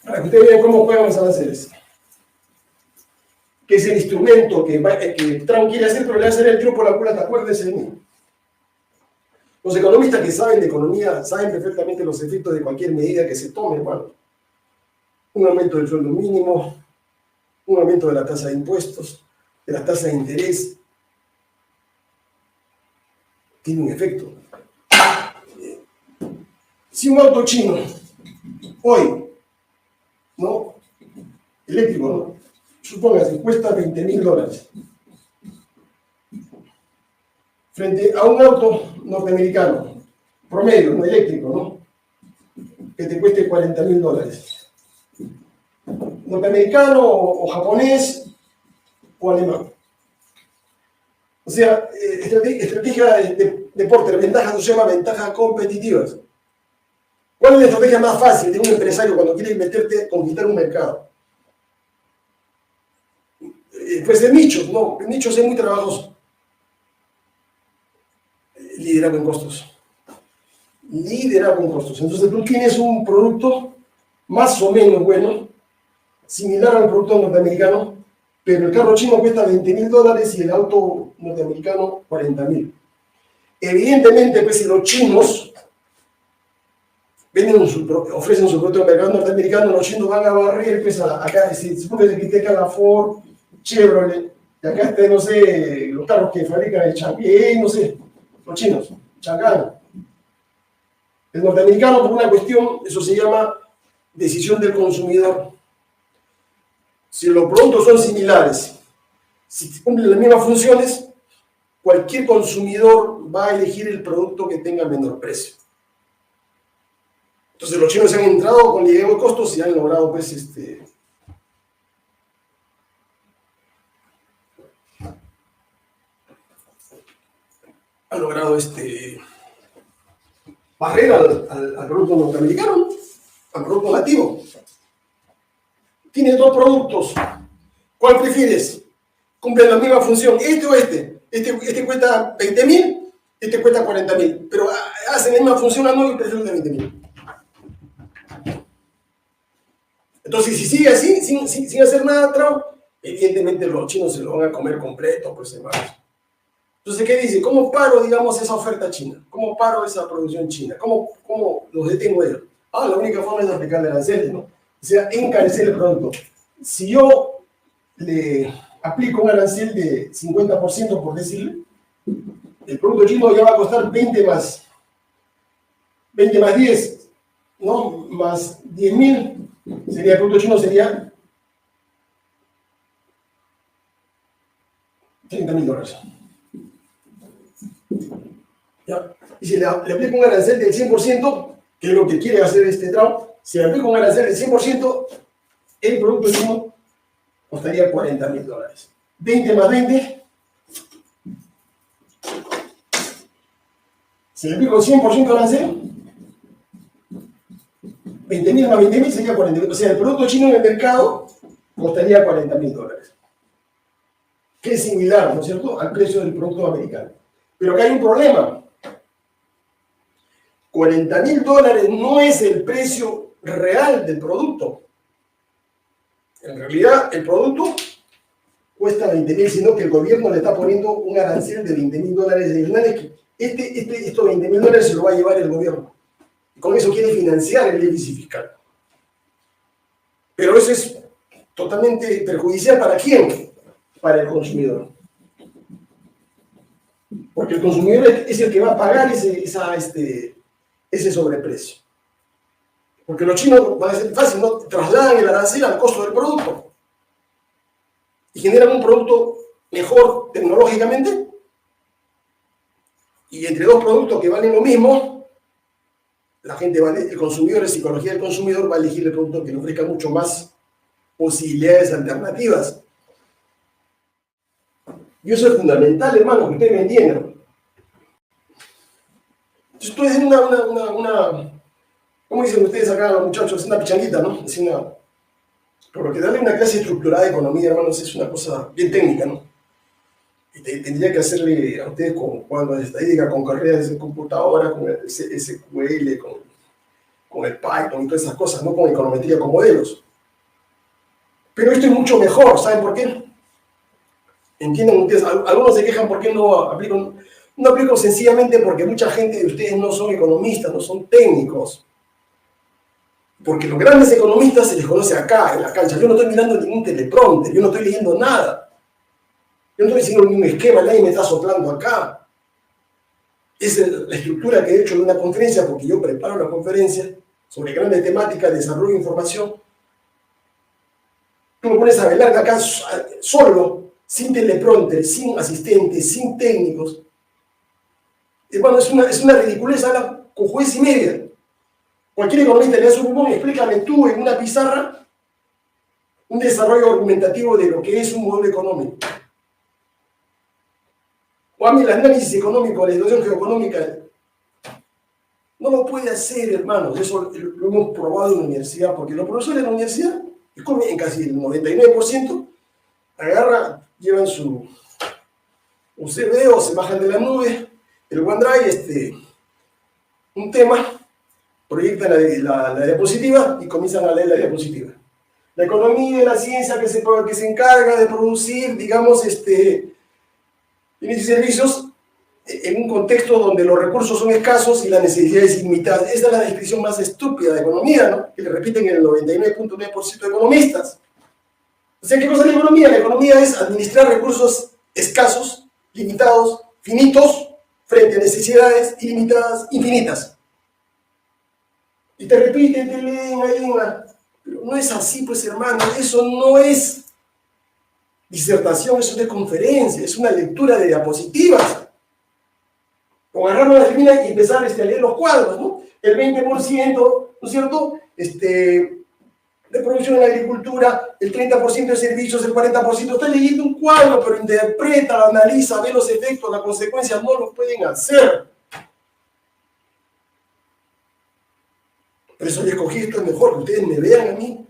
A: para que ustedes vean cómo juegan los aranceles, que es el instrumento que Trump quiere hacer, pero le va a hacer el tiro por la culata. Acuérdense de mí. Los economistas que saben de economía saben perfectamente los efectos de cualquier medida que se tome, hermano. Un aumento del sueldo mínimo, un aumento de la tasa de impuestos, de la tasa de interés, tiene un efecto. Si un auto chino, hoy, ¿no?, eléctrico, ¿no?, supóngase, cuesta $20.000, frente a un auto norteamericano, promedio, no eléctrico, ¿no?, que te cueste $40.000. Norteamericano o japonés o alemán. O sea, estrategia de Porter, ventajas, se llama ventajas competitivas. ¿Cuál es la estrategia más fácil de un empresario cuando quiere meterte, conquistar un mercado? Pues de nichos, ¿no? Nichos es muy trabajoso. Liderazgo en costos. Liderazgo en costos. Entonces tú tienes un producto más o menos bueno, similar al producto norteamericano, pero el carro chino cuesta $20.000 y el auto norteamericano $40.000. Evidentemente, pues si los chinos ofrecen su producto al mercado norteamericano, los chinos van a barrer, pues acá, si supone que te haga Ford, Chevrolet, y acá está, no sé, los carros que fabrican el Chang'e, no sé, los chinos, Chang'an. El norteamericano, por una cuestión, eso se llama decisión del consumidor. Si los productos son similares, si cumplen las mismas funciones, cualquier consumidor va a elegir el producto que tenga menor precio. Entonces los chinos se han entrado con liderazgo de costos y han logrado, pues, barrer al producto norteamericano, al producto nativo. Tienes dos productos. ¿Cuál prefieres? Cumplen la misma función, este o este. Este cuesta $20.000, este cuesta $40.000. Pero hacen la misma función a nuevo y prefiero el de $20.000. Entonces, si sigue así, sin hacer nada, Trump, evidentemente los chinos se lo van a comer completo, pues, hermano. Entonces, ¿qué dice? ¿Cómo paro, digamos, esa oferta china? ¿Cómo paro esa producción china? ¿Cómo los detengo ellos? La única forma es aplicarle aranceles, ¿no? O sea, encarecer el producto. Si yo le aplico un arancel de 50%, por decirle, el producto chino ya va a costar 20 más 10, ¿no? Más 10.000, sería el producto chino, sería $30.000. ¿Ya? Y si le aplico un arancel del 100%, que es lo que quiere hacer Trump, si le aplico un arancel del 100%, el producto chino costaría $40.000. 20 más 20. Si le aplico 100% arancel, 20.000 más 20.000 sería 40.000. O sea, el producto chino en el mercado costaría $40.000, que es similar, ¿no es cierto?, al precio del producto americano. Pero acá hay un problema. $40.000 no es el precio real del producto. En realidad, el producto cuesta 20.000, sino que el gobierno le está poniendo un arancel de $20.000 adicionales que estos $20.000 se lo va a llevar el gobierno. Y con eso quiere financiar el déficit fiscal. Pero eso es totalmente perjudicial. ¿Para quién? Para el consumidor. Porque el consumidor es el que va a pagar ese sobreprecio. Porque los chinos, va a ser fácil, ¿no?, trasladan el arancel al costo del producto y generan un producto mejor tecnológicamente, y entre dos productos que valen lo mismo, la gente el consumidor, la psicología del consumidor va a elegir el producto que le ofrezca mucho más posibilidades alternativas. Y eso es fundamental, hermano, que ustedes me entiendan. Yo estoy haciendo ¿cómo dicen ustedes acá los muchachos? Es una pichanguita, ¿no? Por lo que darle una clase estructurada de economía, hermanos, es una cosa bien técnica, ¿no? Y tendría que hacerle a ustedes cuando estadística, con carreras de computadora, con el SQL, con el Python y todas esas cosas, no con econometría, con modelos. Pero esto es mucho mejor, ¿saben por qué? Entienden ustedes, algunos se quejan por qué no aplico sencillamente porque mucha gente de ustedes no son economistas, no son técnicos. Porque los grandes economistas se les conoce acá, en la cancha. Yo no estoy mirando ningún teleprompter, yo no estoy leyendo nada. Yo no estoy haciendo ningún esquema, nadie me está soplando acá. Esa es la estructura que he hecho de una conferencia, porque yo preparo una conferencia sobre grandes temáticas, desarrollo de información. Tú me pones a velar acá solo, sin teleprompter, sin asistentes, sin técnicos. Hermano, es una ridiculez, habla con juez y media. Cualquier economista le da su pulmón y explícame tú en una pizarra un desarrollo argumentativo de lo que es un modelo económico. O a mí el análisis económico, la situación geoeconómica, no lo puede hacer, hermanos. Eso lo hemos probado en la universidad, porque los profesores de la universidad, en casi el 99%, llevan su CD o se bajan de la nube, el OneDrive, un tema, proyectan la diapositiva y comienzan a leer la diapositiva. La economía es la ciencia que se encarga de producir, digamos, bienes y servicios en un contexto donde los recursos son escasos y las necesidades ilimitadas. Esa es la descripción más estúpida de economía, ¿no?, que le repiten el 99.9% de economistas. O sea, ¿qué cosa es la economía? La economía es administrar recursos escasos, limitados, finitos, frente a necesidades ilimitadas, infinitas. Y te repiten, te leen ahí pero no es así, pues, hermano. Eso no es disertación, eso es conferencia, es una lectura de diapositivas. O agarrar una termina y empezar a leer los cuadros, ¿no? El 20%, ¿no es cierto?, de producción en la agricultura, el 30% de servicios, el 40%. Está leyendo un cuadro, pero interpreta, lo analiza, ve los efectos, las consecuencias. No lo pueden hacer. Por eso yo escogí esto, es mejor que ustedes me vean a mí.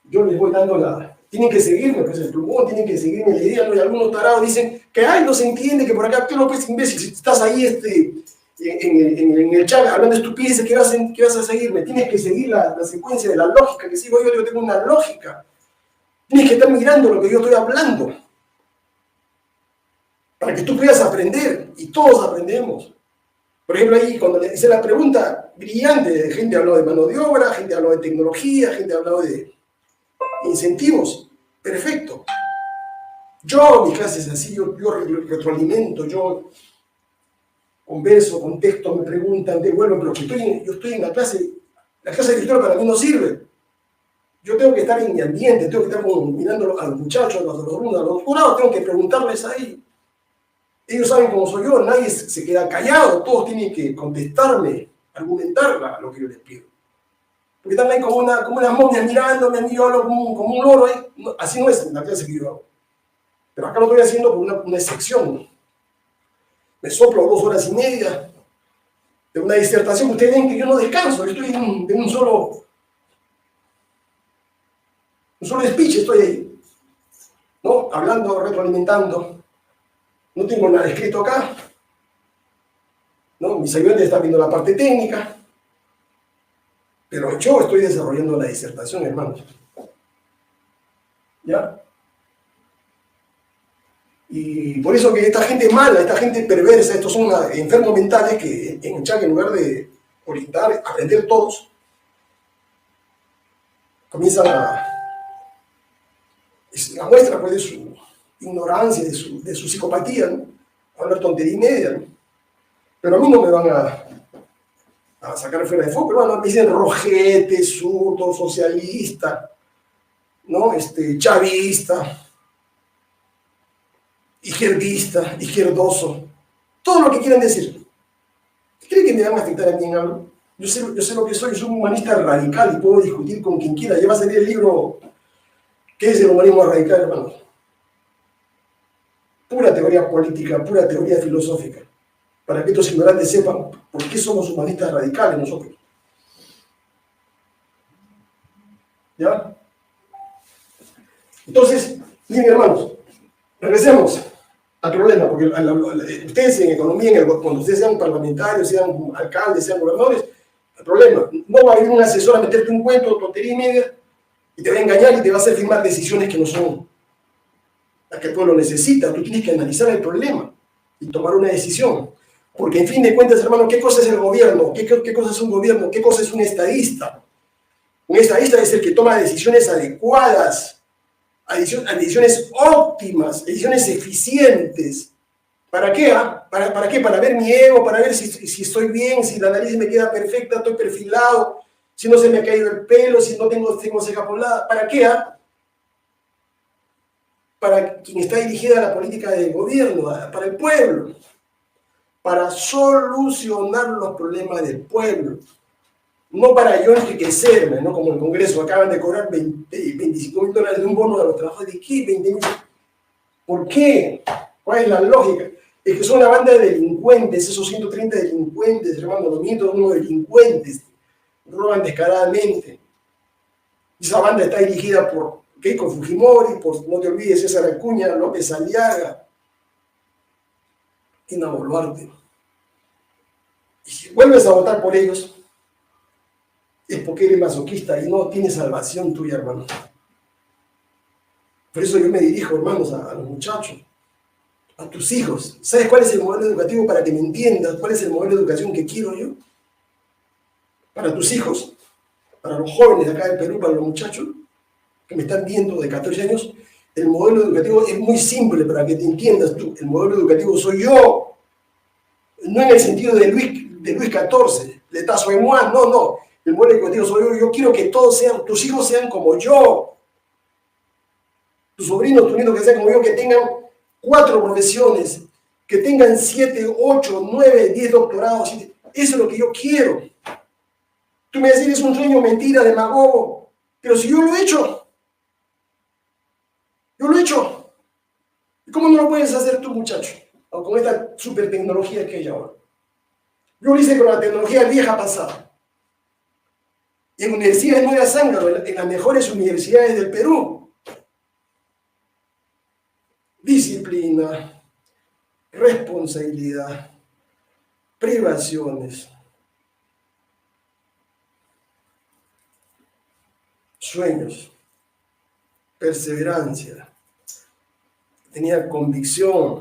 A: Yo les voy dando tienen que seguirme, pues el plumón, tienen que seguirme la idea, ¿no? Y algunos tarados dicen que, ay, no se entiende, que por acá, tú no puedes, imbécil, si estás ahí en el chat hablando de estupideces, ¿qué vas a seguirme? Tienes que seguir la secuencia de la lógica que sigo yo tengo una lógica. Tienes que estar mirando lo que yo estoy hablando, para que tú puedas aprender, y todos aprendemos. Por ejemplo, ahí cuando le hice la pregunta brillante, gente habló de mano de obra, gente habló de tecnología, gente habló de incentivos. Perfecto. Yo, mi clase es así, yo retroalimento, yo converso, contesto, me preguntan, devuelvo, pero yo estoy en la clase de escritura para mí no sirve. Yo tengo que estar en mi ambiente, tengo que estar mirando a los muchachos, a los alumnos, a los doctorados, tengo que preguntarles ahí. Ellos saben cómo soy yo, nadie se queda callado, todos tienen que contestarme, argumentar lo que yo les pido. Porque están ahí como unas momias mirándome, a mí yo hablo como un loro ahí. No, así no es la clase que yo hago. Pero acá lo estoy haciendo por una excepción. Me soplo 2 horas y media de una disertación. Ustedes ven que yo no descanso, yo estoy en un solo speech, estoy ahí. ¿no? Hablando, retroalimentando. No tengo nada escrito acá, ¿no? Mis ayudantes están viendo la parte técnica, pero yo estoy desarrollando la disertación, hermanos. ¿Ya? Y por eso que esta gente mala, esta gente perversa, estos son enfermos mentales que en Chac, en lugar de orientar, aprender todos, comienzan a... Es la muestra pues, de su ignorancia, de su psicopatía, ¿no? A hablar tontería y media, ¿no? Pero a mí no me van a sacar fuera de foco, hermano. Me dicen rojete, zurdo, socialista, ¿no? Chavista, izquierdista, izquierdoso, todo lo que quieran decir. ¿Creen que me van a afectar a mí en algo? Yo sé lo que soy un humanista radical y puedo discutir con quien quiera. Ya va a salir el libro ¿Qué es el humanismo radical, hermano? Pura teoría política, pura teoría filosófica, para que estos ignorantes sepan por qué somos humanistas radicales nosotros. ¿Ya? Entonces, miren, hermanos, regresemos al problema, porque ustedes en economía, cuando ustedes sean parlamentarios, sean alcaldes, sean gobernadores, el problema, no va a venir un asesor a meterte un cuento, tontería y media, y te va a engañar y te va a hacer firmar decisiones que no son las que el pueblo necesita. Tú tienes que analizar el problema y tomar una decisión. Porque en fin de cuentas, hermano, ¿qué cosa es el gobierno? ¿Qué cosa es un gobierno? ¿Qué cosa es un estadista? Un estadista es el que toma decisiones adecuadas, decisiones óptimas, decisiones eficientes. ¿Para qué? ¿Para qué? Para ver mi ego, para ver si estoy bien, si la nariz me queda perfecta, estoy perfilado, si no se me ha caído el pelo, si no tengo ceja poblada. ¿Para qué? Para quien está dirigida a la política de gobierno, para el pueblo, para solucionar los problemas del pueblo. No para yo enriquecerme, ¿no? Como el Congreso acaban de cobrar $25.000 de un bono de los trabajadores. ¿De qué? 20.000. ¿Por qué? ¿Cuál es la lógica? Es que son una banda de delincuentes, esos 130 delincuentes, hermano, 201 delincuentes, roban descaradamente. Esa banda está dirigida por Keiko Fujimori, por, no te olvides, César Acuña, López Aliaga, Dina Boluarte. Y si vuelves a votar por ellos, es porque eres masoquista y no tienes salvación tuya, hermano. Por eso yo me dirijo, hermanos, a los muchachos, a tus hijos. ¿Sabes cuál es el modelo educativo para que me entiendas? ¿Cuál es el modelo de educación que quiero yo? Para tus hijos, para los jóvenes de acá del Perú, para los muchachos que me están viendo de 14 años, el modelo educativo es muy simple para que te entiendas tú. El modelo educativo soy yo. No en el sentido de Luis XIV, de Tasso de Moine, no. El modelo educativo soy yo. Yo quiero que todos sean, tus hijos sean como yo. Tus sobrinos, tus nietos que sean como yo, que tengan 4 profesiones, que tengan 7, 8, 9, 10 doctorados. Eso es lo que yo quiero. Tú me decís, es un sueño, mentira, demagogo. Pero si yo lo he hecho, ¿y cómo no lo puedes hacer tú, muchacho? O con esta super tecnología que hay ahora. Yo lo hice con la tecnología vieja pasada. Y en universidades no era zángano, en las mejores universidades del Perú. Disciplina, responsabilidad, privaciones, sueños, perseverancia, tenía convicción,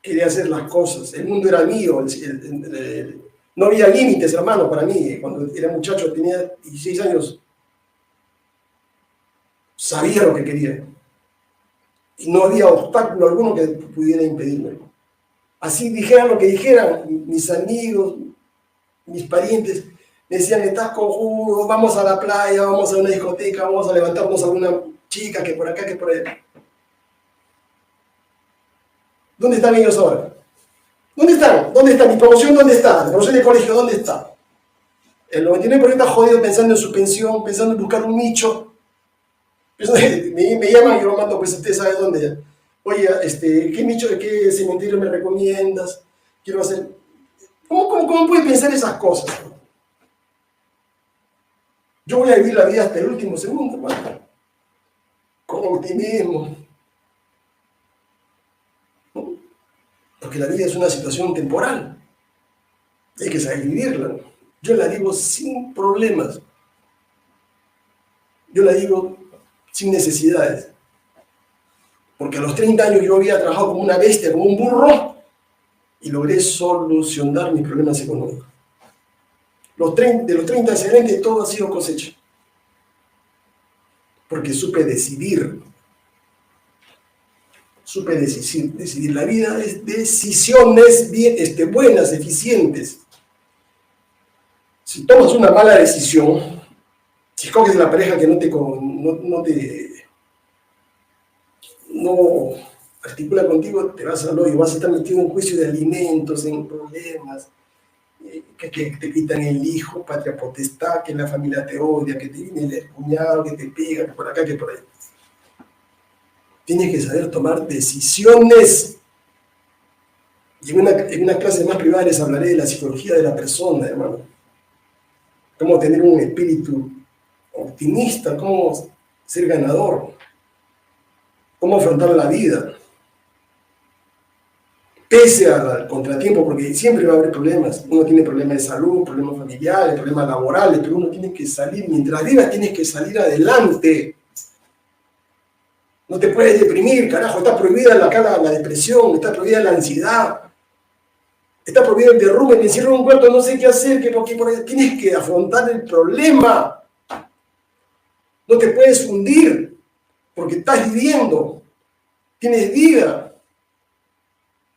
A: quería hacer las cosas, el mundo era mío, no había límites, hermano, para mí. Cuando era muchacho, tenía 16 años, sabía lo que quería. Y no había obstáculo alguno que pudiera impedirme. Así dijeran lo que dijeran, mis amigos, mis parientes, me decían, estás cojudo, vamos a la playa, vamos a una discoteca, vamos a levantarnos a una chica que por acá, que por allá. ¿Dónde están ellos ahora? ¿Dónde están? ¿Dónde está mi promoción? ¿Dónde está? La promoción de colegio, ¿dónde está? El 99% está jodido pensando en su pensión, pensando en buscar un nicho. Me llaman y yo lo mando, pues usted sabe dónde. Oye, ¿qué nicho, qué cementerio me recomiendas? Quiero hacer... ¿Cómo puede pensar esas cosas? Yo voy a vivir la vida hasta el último segundo, hermano. Con optimismo, porque la vida es una situación temporal. Hay que saber vivirla. Yo la digo sin problemas. Yo la digo sin necesidades. Porque a los 30 años yo había trabajado como una bestia, como un burro, y logré solucionar mis problemas económicos. De los 30 hacia adelante todo ha sido cosecha. Porque supe decidir. Supe decidir. La vida es decisiones buenas, eficientes. Si tomas una mala decisión, si escoges la pareja que no articula contigo, te vas al hoyo, vas a estar metido en juicio de alimentos, en problemas, que te quitan el hijo, patria potestad, que la familia te odia, que te viene el cuñado, que te pega, que por acá, que por ahí. Tienes que saber tomar decisiones. Y en una clase más privada les hablaré de la psicología de la persona, hermano. Cómo tener un espíritu optimista, cómo ser ganador, cómo afrontar la vida. Pese al contratiempo, porque siempre va a haber problemas. Uno tiene problemas de salud, problemas familiares, problemas laborales, pero uno tiene que salir, mientras vivas tienes que salir adelante. No te puedes deprimir, carajo, está prohibida la depresión, está prohibida la ansiedad, está prohibido el derrumbe, me encierro en un cuarto, no sé qué hacer, porque por ahí tienes que afrontar el problema. No te puedes hundir, porque estás viviendo, tienes vida.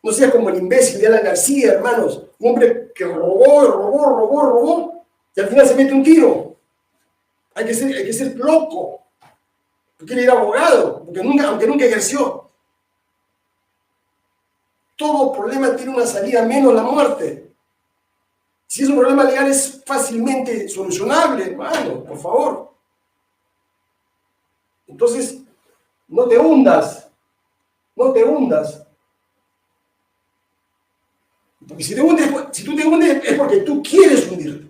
A: No seas como el imbécil de Alan García, hermanos, un hombre que robó, y al final se mete un tiro. Hay que ser loco. Quiere ir abogado, aunque nunca ejerció. Todo problema tiene una salida menos la muerte. Si es un problema legal es fácilmente solucionable, hermano, por favor. Entonces, no te hundas. Porque si tú te hundes es porque tú quieres hundirte.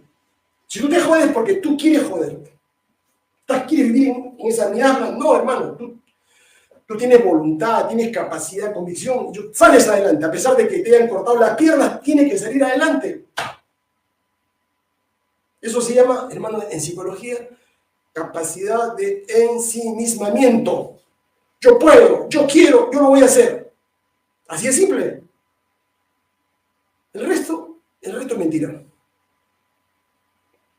A: Si tú te jodes es porque tú quieres joderte. ¿Quieres vivir en esa miasma? No, hermano. Tú tienes voluntad, tienes capacidad, convicción. Sales adelante. A pesar de que te hayan cortado las piernas, tienes que salir adelante. Eso se llama, hermano, en psicología, capacidad de ensimismamiento. Yo puedo, yo quiero, yo lo voy a hacer. Así es simple. El resto es mentira.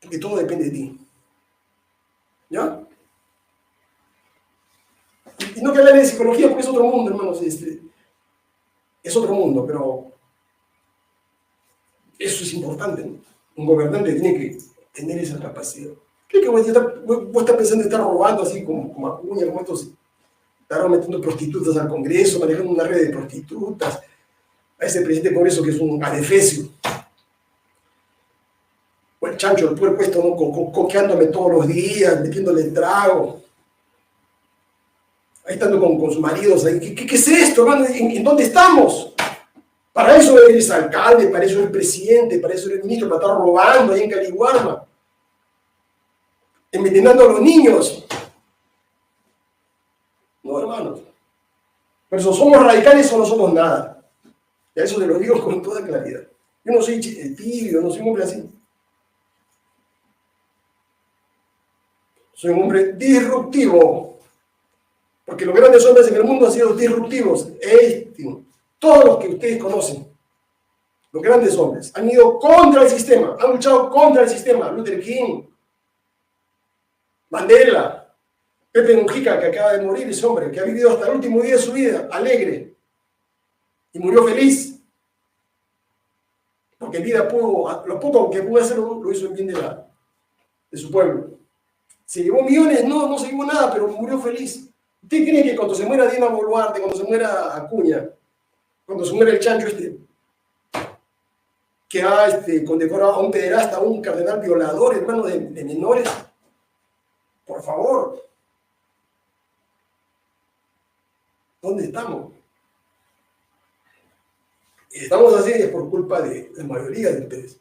A: Porque todo depende de ti. ¿Ya? Y no que hablar de psicología porque es otro mundo, hermanos. Es otro mundo, pero eso es importante, ¿no? Un gobernante tiene que tener esa capacidad. ¿Cree que vos estás pensando en estar robando así como Acuña, como estos? Estar metiendo prostitutas al Congreso, manejando una red de prostitutas. A ese presidente del Congreso que es un adefesio. O el chancho, el puerco esto, ¿no? Coqueándome todos los días, metiéndole el trago. Ahí estando con sus maridos ahí. ¿Qué es esto, hermano? ¿En dónde estamos? Para eso eres alcalde, para eso eres presidente, para eso eres ministro, para estar robando ahí en Caliwarma. Envenenando a los niños. No, hermanos. Pero ¿somos radicales o no somos nada? Y a eso te lo digo con toda claridad. Yo no soy tibio, no soy un hombre así. Soy un hombre disruptivo. Porque los grandes hombres en el mundo han sido disruptivos. Todos los que ustedes conocen, los grandes hombres, han ido contra el sistema, han luchado contra el sistema. Luther King, Mandela, Pepe Mujica, que acaba de morir, ese hombre, que ha vivido hasta el último día de su vida, alegre, y murió feliz. Porque en vida lo poco que pudo hacer lo hizo en bien de su pueblo. Se llevó millones, no se llevó nada, pero murió feliz. ¿Usted cree que cuando se muera Dina Boluarte, cuando se muera Acuña, cuando se muera el chancho que ha condecorado a un pederasta, a un cardenal violador, hermano de menores? Por favor. ¿Dónde estamos? Estamos así es por culpa de la mayoría de ustedes.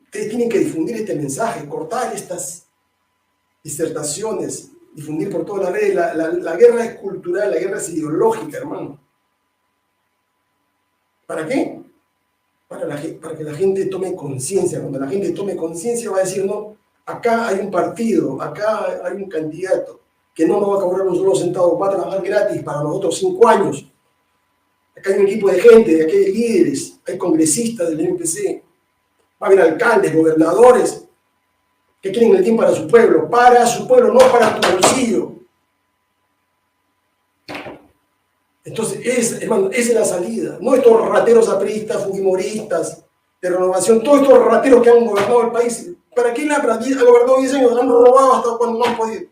A: Ustedes tienen que difundir este mensaje, cortar estas disertaciones, difundir por toda la red. La guerra es cultural, la guerra es ideológica, hermano. ¿Para qué? Para que la gente tome conciencia. Cuando la gente tome conciencia va a decir, no, acá hay un partido, acá hay un candidato que no nos va a cobrar un solo centavo, va a trabajar gratis para los otros 5 años. Acá hay un equipo de gente, aquí hay líderes, hay congresistas del MPC, va a haber alcaldes, gobernadores, que quieren el tiempo para su pueblo, no para tu bolsillo. Entonces, hermano, esa es la salida. No estos rateros apristas, fujimoristas, de renovación, todos estos rateros que han gobernado el país. ¿Para qué ha gobernado 10 años? Han robado hasta cuando no han podido.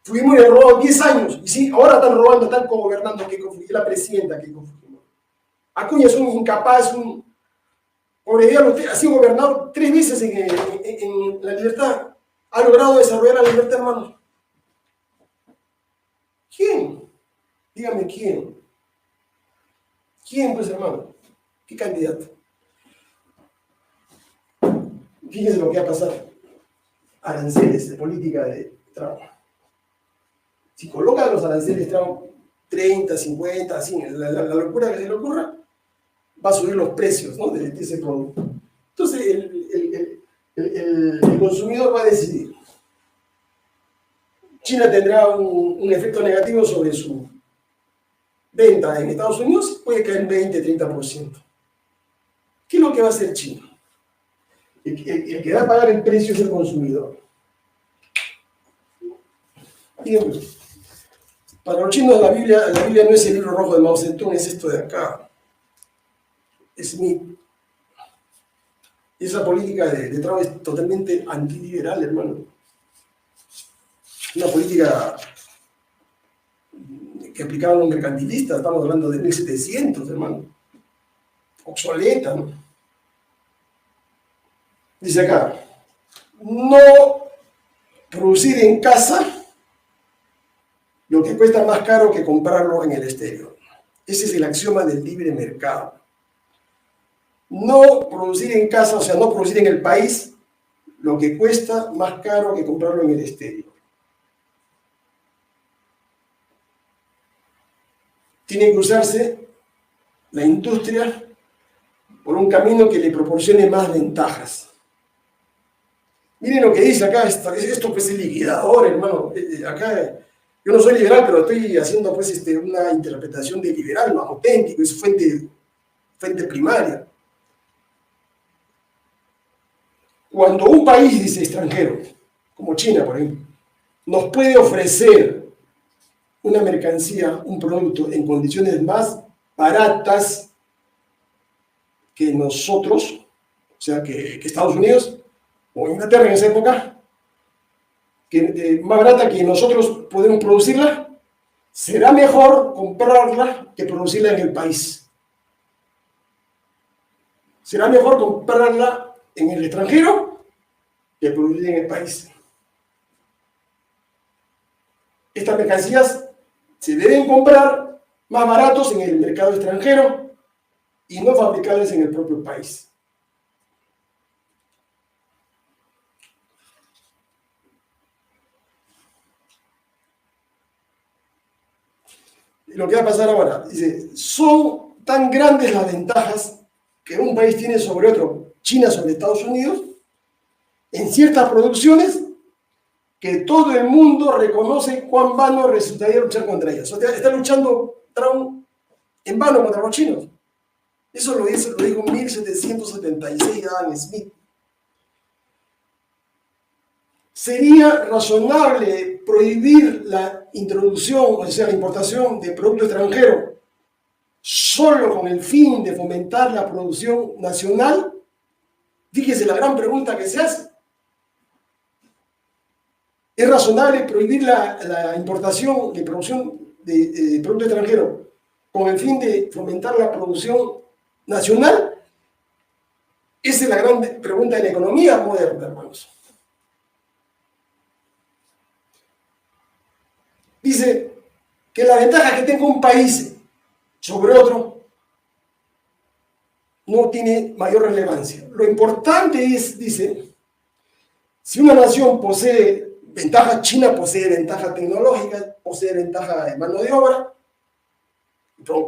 A: Fujimori ha robado 10 años. Y sí, ahora están robando, están co-gobernando Keiko Fujimori, la presidenta Keiko Fujimori. Acuña es un incapaz, pobre diablo, ha sido gobernador 3 veces en la libertad. Ha logrado desarrollar la libertad, hermano. ¿Quién? Dígame quién. ¿Quién, pues, hermano? ¿Qué candidato? Fíjense lo que va a pasar. Aranceles de política de Trump. Si colocan los aranceles Trump 30, 50, así, la locura que se le ocurra, va a subir los precios, ¿no?, de ese producto. Entonces, el consumidor va a decidir. China tendrá un efecto negativo sobre su venta en Estados Unidos, puede caer en 20-30%. ¿Qué es lo que va a hacer China? El que va a pagar el precio es el consumidor. Díganme, para los chinos la Biblia no es el libro rojo de Mao Zedong, es esto de acá. Smith. Esa política de Trump es totalmente antiliberal, hermano. Una política que aplicaban los mercantilistas, estamos hablando de 1700, hermano. Obsoleta, ¿no? Dice acá, no producir en casa lo que cuesta más caro que comprarlo en el exterior. Ese es el axioma del libre mercado. No producir en casa, o sea, no producir en el país lo que cuesta más caro que comprarlo en el exterior. Tiene que usarse la industria por un camino que le proporcione más ventajas. Miren lo que dice acá, esto pues es liquidador, hermano. Acá yo no soy liberal, pero estoy haciendo pues una interpretación de liberal, más auténtico, es fuente primaria. Cuando un país, dice, extranjero, como China, por ejemplo, nos puede ofrecer una mercancía, un producto en condiciones más baratas que nosotros, o sea, que Estados Unidos o Inglaterra en esa época, más barata que nosotros podemos producirla, será mejor comprarla que producirla en el país. Será mejor comprarla en el extranjero que producirla en el país. Estas mercancías se deben comprar más baratos en el mercado extranjero y no fabricarlas en el propio país. Lo que va a pasar ahora, dice, son tan grandes las ventajas que un país tiene sobre otro, China sobre Estados Unidos, en ciertas producciones, que todo el mundo reconoce cuán vano resultaría luchar contra ellas. O sea, está luchando Trump en vano contra los chinos. Eso lo dijo en 1776 Adam Smith. ¿Sería razonable prohibir la introducción, o sea, la importación de producto extranjero solo con el fin de fomentar la producción nacional? Fíjese la gran pregunta que se hace. ¿Es razonable prohibir la importación de producción de producto extranjero con el fin de fomentar la producción nacional? Esa es la gran pregunta de la economía moderna, hermanos. Dice que la ventaja que tenga un país sobre otro no tiene mayor relevancia. Lo importante es, dice, si una nación posee ventaja, China posee ventaja tecnológica, posee ventaja de mano de obra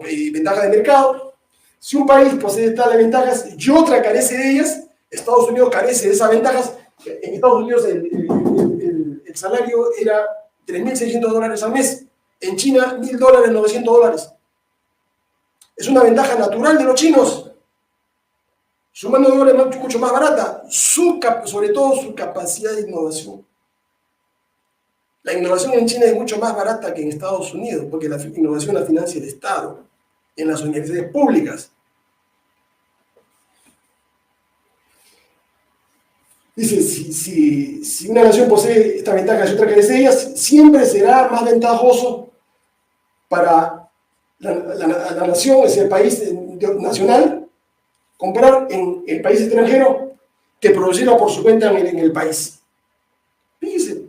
A: y ventaja de mercado. Si un país posee tales ventajas y otra carece de ellas, Estados Unidos carece de esas ventajas. En Estados Unidos el salario era $3.600 al mes. En China, $1.000, $900. Es una ventaja natural de los chinos. Su mano de obra es mucho más barata, sobre todo su capacidad de innovación. La innovación en China es mucho más barata que en Estados Unidos, porque la innovación la financia el Estado, en las universidades públicas. Dice, si una nación posee esta ventaja y otra carece de ellas, siempre será más ventajoso para la nación, es el país nacional, comprar en el país extranjero que producirla por su cuenta en el país. Fíjense,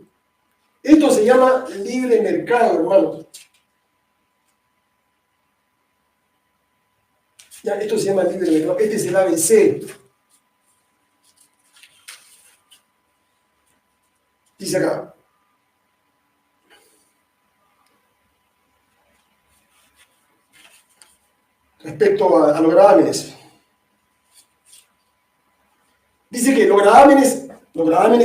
A: esto se llama libre mercado, hermano. Ya, esto se llama libre mercado. Este es el ABC. Dice acá. Respecto a los gravámenes. Dice que los gravámenes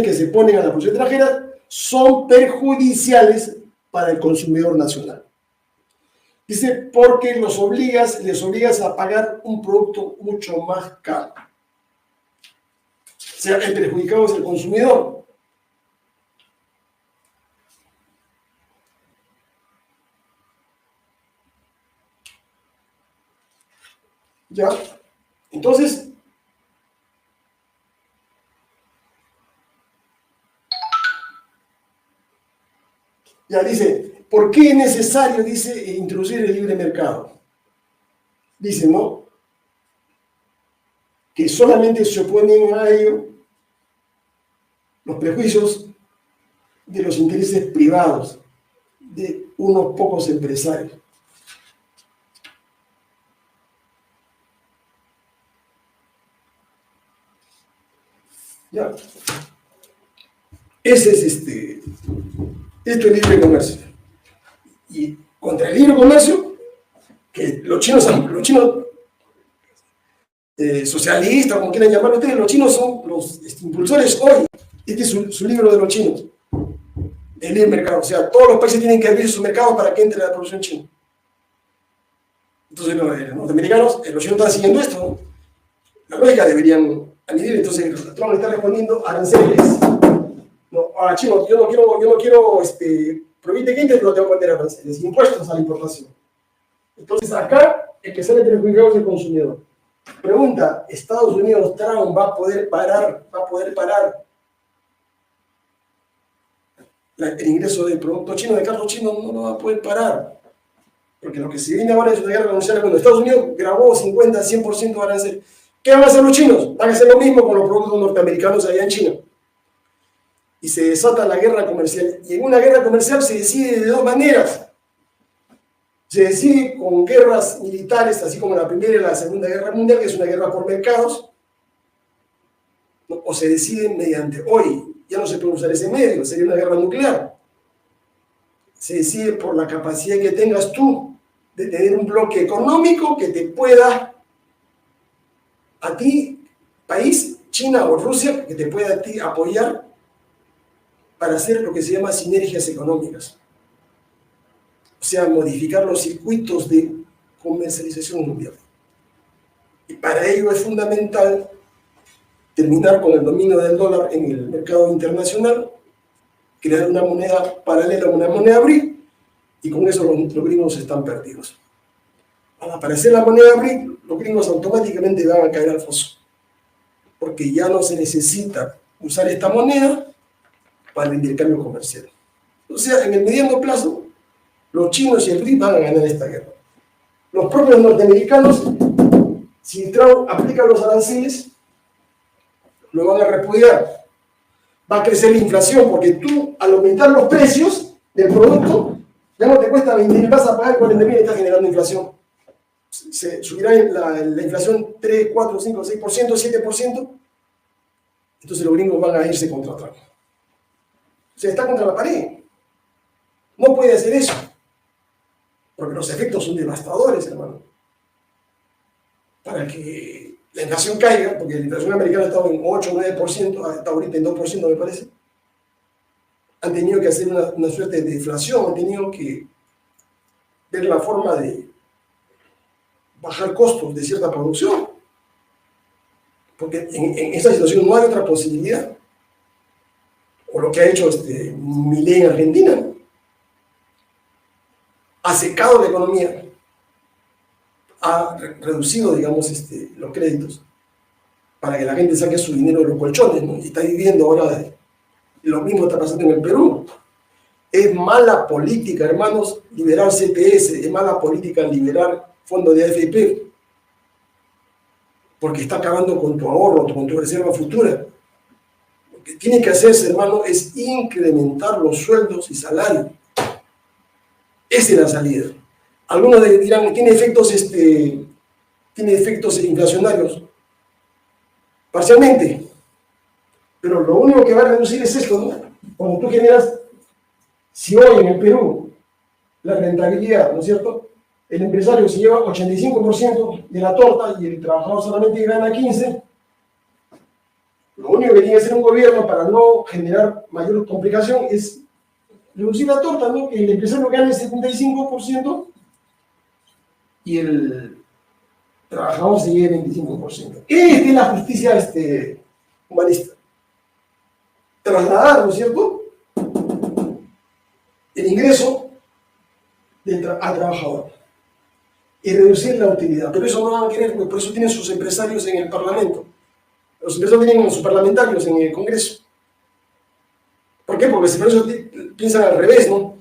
A: que se ponen a la producción extranjera son perjudiciales para el consumidor nacional. Dice, porque les obligas a pagar un producto mucho más caro. O sea, el perjudicado es el consumidor. ¿Ya? Entonces, ya dice, ¿por qué es necesario, dice, introducir el libre mercado? Dice, ¿no? Que solamente se oponen a ello los prejuicios de los intereses privados de unos pocos empresarios. ¿Ya? Ese es esto es libre comercio. Y contra el libre comercio, que los chinos socialistas, como quieran llamarlo ustedes, los chinos son los impulsores hoy. Este es su libro de los chinos, el libre mercado. O sea, todos los países tienen que abrir sus mercados para que entre la producción china. Entonces, los norteamericanos, los chinos están siguiendo esto, ¿no? La lógica deberían añadir. Entonces, Trump está respondiendo aranceles. No, a chino, yo no quiero prohibirte que entre, pero te voy a poner aranceles, impuestos a la importación. Entonces, acá el que sale perjudicado es el consumidor. Pregunta, ¿Estados Unidos, Trump, va a poder parar el ingreso del producto chino, de carros chinos? No lo va a poder parar. Porque lo que se viene ahora es una guerra comercial. Cuando Estados Unidos grabó 50, 100% de arancel, ¿qué van a hacer los chinos? Van a hacer lo mismo con los productos norteamericanos allá en China. Y se desata la guerra comercial. Y en una guerra comercial se decide de dos maneras. Se decide con guerras militares, así como la Primera y la Segunda Guerra Mundial, que es una guerra por mercados, o se decide mediante, hoy ya no se puede usar ese medio, sería una guerra nuclear. Se decide por la capacidad que tengas tú de tener un bloque económico que te pueda, a ti, país, China o Rusia, que te pueda a ti apoyar para hacer lo que se llama sinergias económicas. O sea, modificar los circuitos de comercialización mundial. Y para ello es fundamental terminar con el dominio del dólar en el mercado internacional, crear una moneda paralela, una moneda BRIC, y con eso los gringos están perdidos. Al aparecer la moneda BRIC, los gringos automáticamente van a caer al foso, porque ya no se necesita usar esta moneda para el intercambio comercial. O sea, en el mediano plazo, los chinos y el BRIC van a ganar esta guerra. Los propios norteamericanos, si Trump aplica los aranceles, lo van a repudiar. Va a crecer la inflación, porque tú, al aumentar los precios del producto, ya no te cuesta 20.000, vas a pagar 40.000 y estás generando inflación. Se subirá la inflación 3, 4, 5, 6%, 7%. Entonces los gringos van a irse contra Trump. O sea, está contra la pared. No puede hacer eso, porque los efectos son devastadores, hermano. para que la inflación caiga, porque la inflación americana estaba en 8 o 9%, está ahorita en 2% me parece, han tenido que hacer una suerte de deflación, han tenido que ver la forma de bajar costos de cierta producción, porque en esta situación no hay otra posibilidad. O lo que ha hecho Milei en Argentina, ha secado la economía, ha reducido, digamos, los créditos para que la gente saque su dinero de los colchones, ¿no? Y está viviendo ahora, lo mismo está pasando en el Perú. Es mala política, hermanos, liberar CPS, es mala política liberar fondos de AFP, porque está acabando con tu ahorro, con tu reserva futura. Lo que tiene que hacerse, hermano, es incrementar los sueldos y salarios. Esa es la salida. Algunos dirán, ¿tiene efectos inflacionarios? Parcialmente. Pero lo único que va a reducir es esto, ¿no? Cuando tú generas, si hoy en el Perú la rentabilidad, ¿no es cierto? El empresario se lleva 85% de la torta y el trabajador solamente gana 15%, lo único que tiene que hacer un gobierno para no generar mayor complicación es reducir la torta, ¿no? Que el empresario gane el 75% y el trabajador se lleve el 25%. Esta es la justicia humanista. Trasladar, ¿no es cierto?, el ingreso al trabajador y reducir la utilidad. Pero eso no van a querer, por eso tienen sus empresarios en el Parlamento. Los empresarios tienen sus parlamentarios en el Congreso. ¿Por qué? Porque si por eso piensan al revés, ¿no?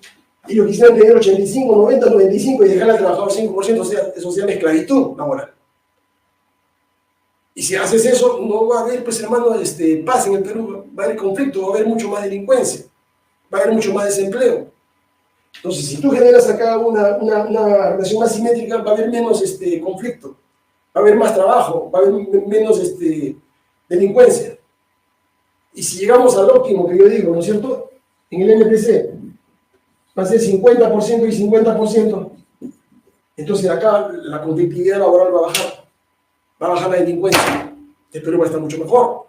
A: Ellos quisieran tener 85, 90, 95 y dejar al trabajador 5%, o sea, eso se llama esclavitud laboral. Y si haces eso, no va a haber, pues hermano, paz en el Perú, va a haber conflicto, va a haber mucho más delincuencia, va a haber mucho más desempleo. Entonces, si tú generas acá una relación más simétrica, va a haber menos conflicto, va a haber más trabajo, va a haber menos delincuencia. Y si llegamos al óptimo que yo digo, ¿no es cierto?, en el MPC, va a ser 50% y 50%, entonces acá la conflictividad laboral va a bajar la delincuencia, el Perú va a estar mucho mejor.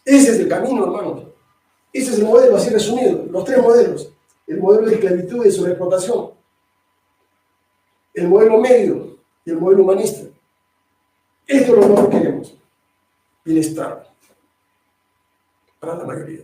A: Ese es el camino, hermanos. Ese es el modelo, así resumido, los tres modelos. El modelo de esclavitud y de sobreexplotación, el modelo medio y el modelo humanista. Esto es lo que nosotros queremos. Bienestar para la mayoría.